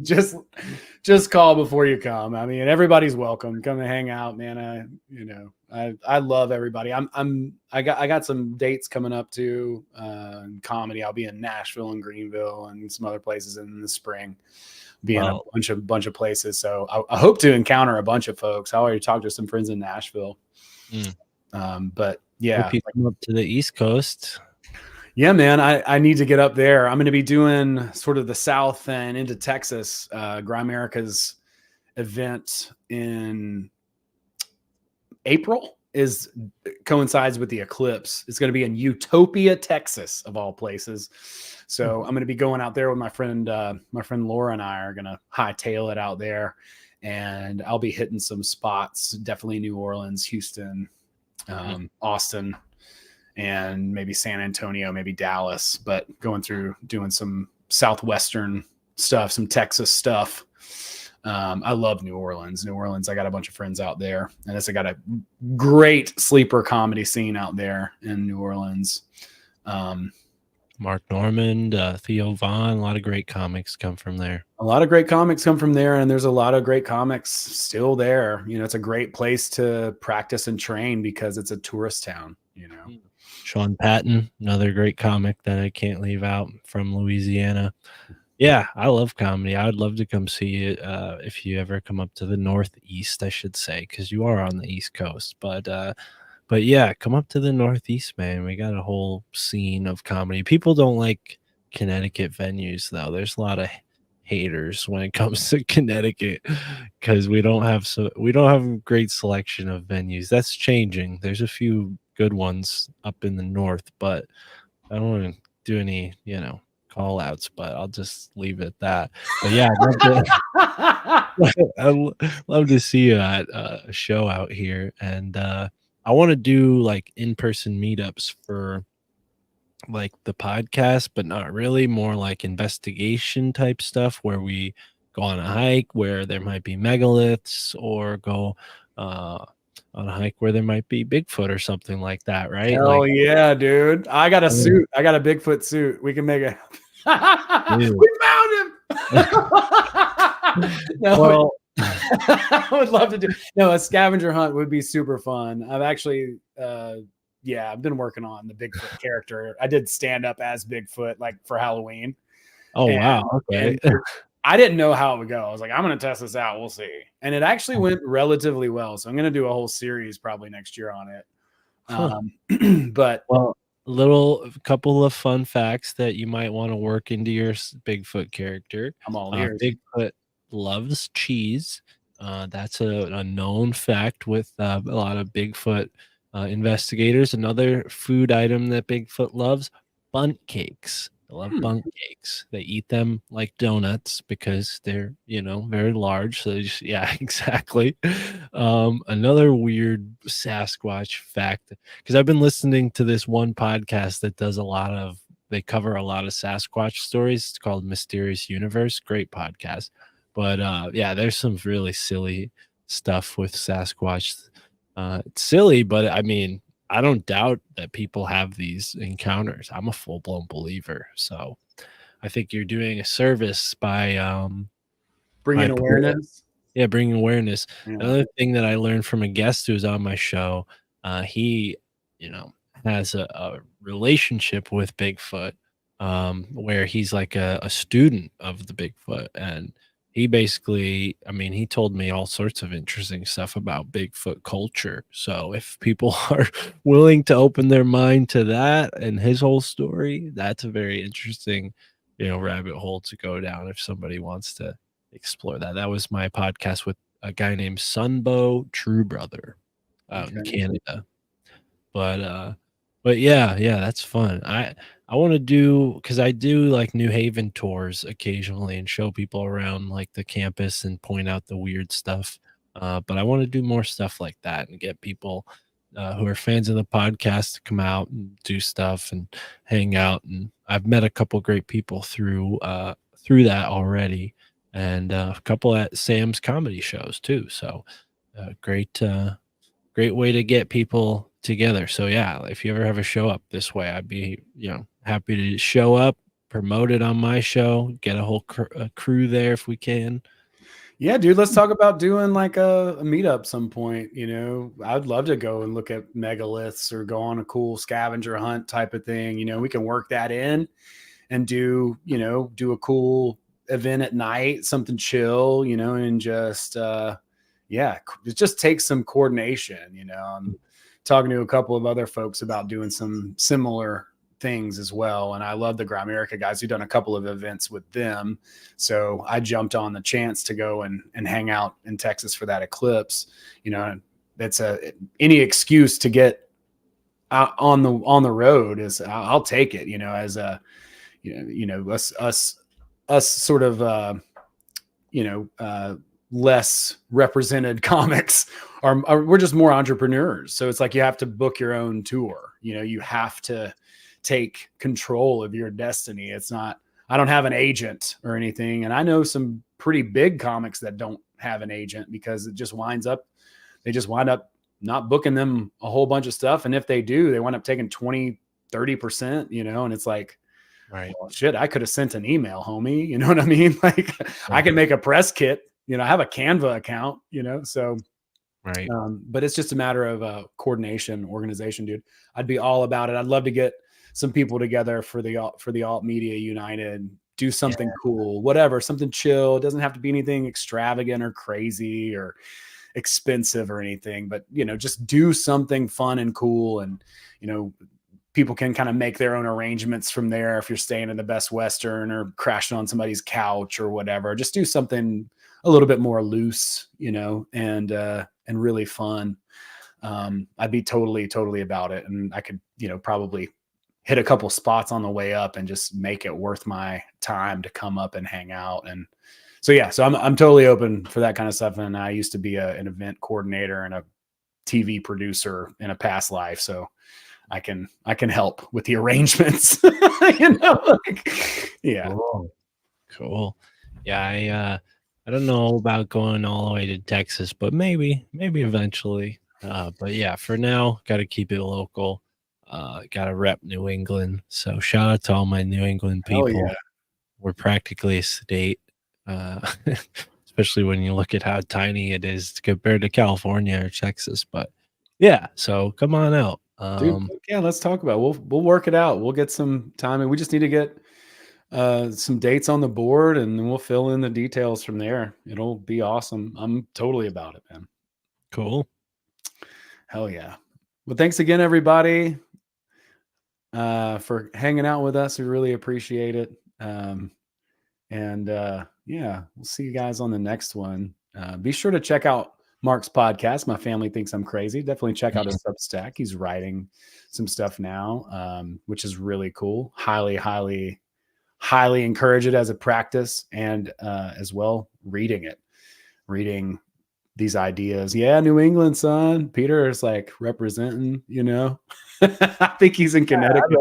just call before you come. I mean, everybody's welcome. Come and hang out, man. I love everybody. I got some dates coming up too. Comedy. I'll be in Nashville and Greenville and some other places in the spring. Be in a bunch of places. So I hope to encounter a bunch of folks. I already talked to some friends in Nashville. But yeah, hope you come up to the East Coast. Yeah, man, I need to get up there. I'm going to be doing sort of the South and into Texas. Grimerica's event in April coincides with the eclipse. It's going to be in Utopia, Texas, of all places. So I'm going to be going out there with my friend Laura, and I are going to hightail it out there, and I'll be hitting some spots. Definitely New Orleans, Houston, Austin, and maybe San Antonio, maybe Dallas, but going through doing some Southwestern stuff, some Texas stuff. I love New Orleans. I got a bunch of friends out there, and I got a great sleeper comedy scene out there in New Orleans. Mark Normand, Theo Vaughn, a lot of great comics come from there. And there's a lot of great comics still there. It's a great place to practice and train because it's a tourist town, Sean Patton, another great comic that I can't leave out, from Louisiana. Yeah, I love comedy. I would love to come see it if you ever come up to the Northeast, I should say, because you are on the East Coast. But yeah, come up to the Northeast, man. We got a whole scene of comedy. People don't like Connecticut venues, though. There's a lot of haters when it comes to Connecticut because we don't have a great selection of venues. That's changing. There's a few good ones up in the north, but I don't want to do any, call outs, but I'll just leave it at that. But yeah, I'd love to see you at a show out here. And I want to do like in-person meetups for like the podcast, but not really, more like investigation type stuff where we go on a hike where there might be megaliths, or go on a hike where there might be Bigfoot or something like that, right? Hell yeah, dude. I got a suit. I got a Bigfoot suit. We can make it. We found him. No, I would love to do. No, a scavenger hunt would be super fun. I've actually, I've been working on the Bigfoot character. I did stand up as Bigfoot like for Halloween. Wow. Okay. I didn't know how it would go. I was like, I'm going to test this out. We'll see. And it actually went relatively well. So I'm going to do a whole series probably next year on it. But a couple of fun facts that you might want to work into your Bigfoot character. I'm all ears. Bigfoot loves cheese. That's a known fact with a lot of Bigfoot investigators. Another food item that Bigfoot loves: bundt cakes. They love bundt cakes. They eat them like donuts because they're, very large. So yeah, exactly. Another weird Sasquatch fact, because I've been listening to this one podcast that they cover a lot of Sasquatch stories. It's called Mysterious Universe. Great podcast. But yeah, there's some really silly stuff with Sasquatch. It's silly, but I mean, I don't doubt that people have these encounters. I'm a full-blown believer. So I think you're doing a service by bringing awareness. Yeah, bringing awareness. Yeah. Another thing that I learned from a guest who was on my show, he, you know, has a relationship with Bigfoot, where he's like a student of the Bigfoot, and he basically, I mean, he told me all sorts of interesting stuff about Bigfoot culture. So if people are willing to open their mind to that and his whole story, that's a very interesting, rabbit hole to go down if somebody wants to explore that. That was my podcast with a guy named Sunbow True Brother out in Okay. Canada. But yeah, that's fun. I wanna do because I do, like, New Haven tours occasionally and show people around, like, the campus and point out the weird stuff, but I wanna do more stuff like that and get people, who are fans of the podcast to come out and do stuff and hang out, and I've met a couple great people through that already, and, a couple at Sam's comedy shows too, so, great way to get people together. So yeah, if you ever have a show up this way, I'd be, happy to show up, promote it on my show, get a whole crew there if we can. Yeah, dude, let's talk about doing like a meetup some point. I'd love to go and look at megaliths or go on a cool scavenger hunt type of thing. We can work that in and do a cool event at night, something chill, and just yeah, it just takes some coordination. I'm talking to a couple of other folks about doing some similar things as well. And I love the Grimerica guys. We've done a couple of events with them. So I jumped on the chance to go and hang out in Texas for that eclipse. That's any excuse to get out on the road is I'll take it, as a, us sort of, less represented comics are we're just more entrepreneurs. So it's like you have to book your own tour. You have to take control of your destiny. It's not, I don't have an agent or anything. And I know some pretty big comics that don't have an agent because they just wind up not booking them a whole bunch of stuff. And if they do, they wind up taking 20-30%, and it's like, Right. well, shit, I could have sent an email, homie. You know what I mean? Like I can make a press kit, I have a Canva account, so Right. but it's just a matter of coordination, organization, dude. I'd be all about it. I'd love to get some people together for the Alt Media United, do Yeah. something cool, whatever, something chill. It doesn't have to be anything extravagant or crazy or expensive or anything, but just do something fun and cool. And people can kind of make their own arrangements from there. If you're staying in the Best Western or crashing on somebody's couch or whatever, just do something a little bit more loose, and really fun. I'd be totally about it. And I could, probably hit a couple spots on the way up and just make it worth my time to come up and hang out. And so, yeah, so I'm totally open for that kind of stuff. And I used to be an event coordinator and a TV producer in a past life. So I can help with the arrangements, yeah. Cool. Yeah, I don't know about going all the way to Texas, but maybe eventually. But yeah, for now, got to keep it local. Got to rep New England. So shout out to all my New England Hell people. yeah. We're practically a state, especially when you look at how tiny it is compared to California or Texas. But yeah, so come on out. Dude, yeah, let's talk about it. We'll work it out. We'll get some time, and we just need to get some dates on the board, and then we'll fill in the details from there. It'll be awesome. I'm totally about it, man. Cool. Hell yeah. Well, thanks again, everybody, for hanging out with us. We really appreciate it. And yeah, we'll see you guys on the next one. Be sure to check out Mark's podcast. My family thinks I'm crazy. Definitely check out his Substack. He's writing some stuff now, which is really cool. Highly encourage it as a practice, and as well reading these ideas. Yeah, New England, son. Peter is like representing, I think he's in Connecticut.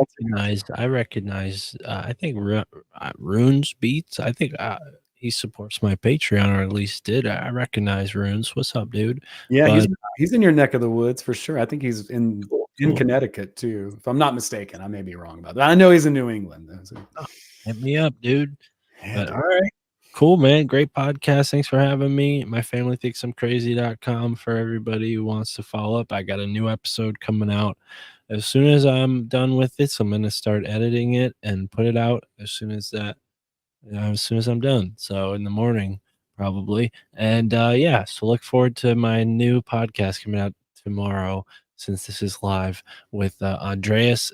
I recognize, I think Runes Beats. I think he supports my Patreon, or at least did. I recognize Runes. What's up, dude? Yeah, But he's in your neck of the woods for sure. I think he's in cool. Connecticut too, if I'm not mistaken. I may be wrong about that. I know he's in New England though, so. Hit me up, dude. Yeah, But dude. all right, cool, man. Great podcast. Thanks for having me. My family thinks I'm crazy.com for everybody who wants to follow up. I got a new episode coming out as soon as I'm done with it. So I'm going to start editing it and put it out as soon as I'm done. So in the morning, probably. And yeah, so look forward to my new podcast coming out tomorrow, since this is live, with Andreas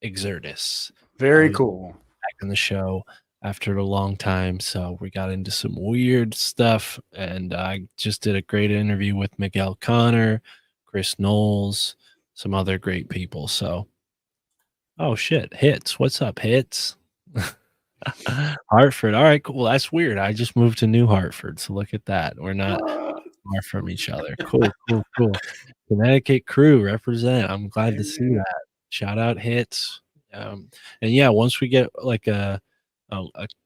Exertus. Very He's cool. back on the show after a long time. So we got into some weird stuff, and I just did a great interview with Miguel Connor, Chris Knowles, some other great people. So, oh shit, Hits. What's up, Hits? Hartford. All right, cool. That's weird. I just moved to New Hartford, so look at that. We're not far from each other. Cool, cool, cool. Connecticut crew represent. I'm glad to see that. Shout out Hits. And yeah, once we get like a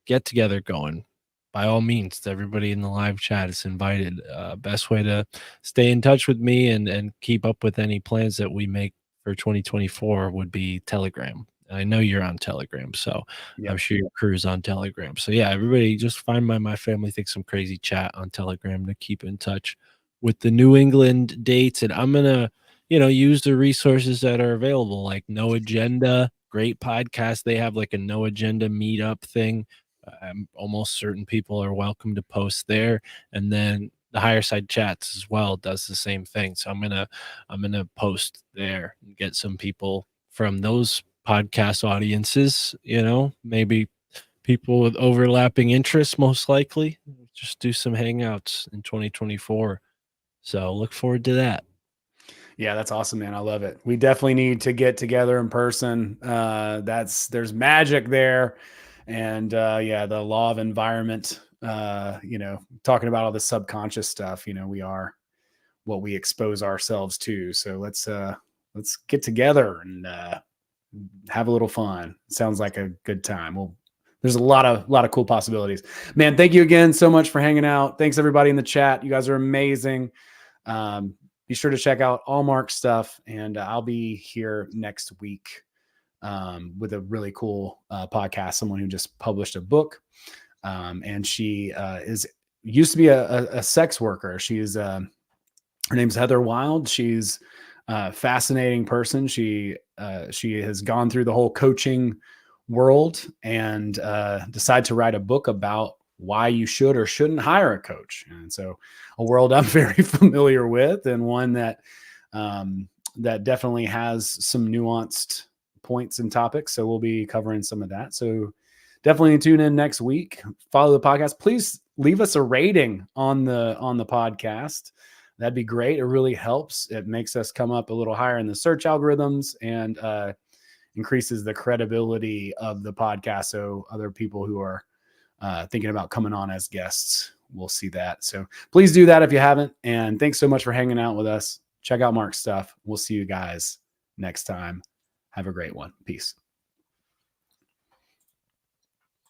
get together going, by all means, everybody in the live chat is invited. Best way to stay in touch with me and keep up with any plans that we make for 2024 would be Telegram. I know you're on Telegram, so I'm Yep. sure your crew's on Telegram. So yeah, everybody just find my family thinks I'm crazy chat on Telegram to keep in touch with the New England dates. And I'm gonna, use the resources that are available, like No Agenda, great podcast. They have like a No Agenda meetup thing. I'm almost certain people are welcome to post there. And then the Higher Side Chats as well does the same thing. So I'm gonna post there and get some people from those podcast audiences, maybe people with overlapping interests, most likely. Just do some hangouts in 2024. So look forward to that. Yeah, that's awesome, man. I love it. We definitely need to get together in person. There's magic there. And yeah, the law of environment, talking about all the subconscious stuff, we are what we expose ourselves to. So let's get together and have a little fun. Sounds like a good time. Well, there's a lot of cool possibilities, man. Thank you again so much for hanging out. Thanks everybody in the chat. You guys are amazing. Be sure to check out all Mark's stuff, and I'll be here next week with a really cool podcast. Someone who just published a book, and she used to be a sex worker. She's her name's Heather Wild. She's a fascinating person. She has gone through the whole coaching world and decided to write a book about why you should or shouldn't hire a coach. And so a world I'm very familiar with, and one that that definitely has some nuanced points and topics. So we'll be covering some of that. So definitely tune in next week. Follow the podcast. Please leave us a rating on the podcast. That'd be great. It really helps. It makes us come up a little higher in the search algorithms and increases the credibility of the podcast. So other people who are thinking about coming on as guests will see that. So please do that if you haven't. And thanks so much for hanging out with us. Check out Mark's stuff. We'll see you guys next time. Have a great one. Peace.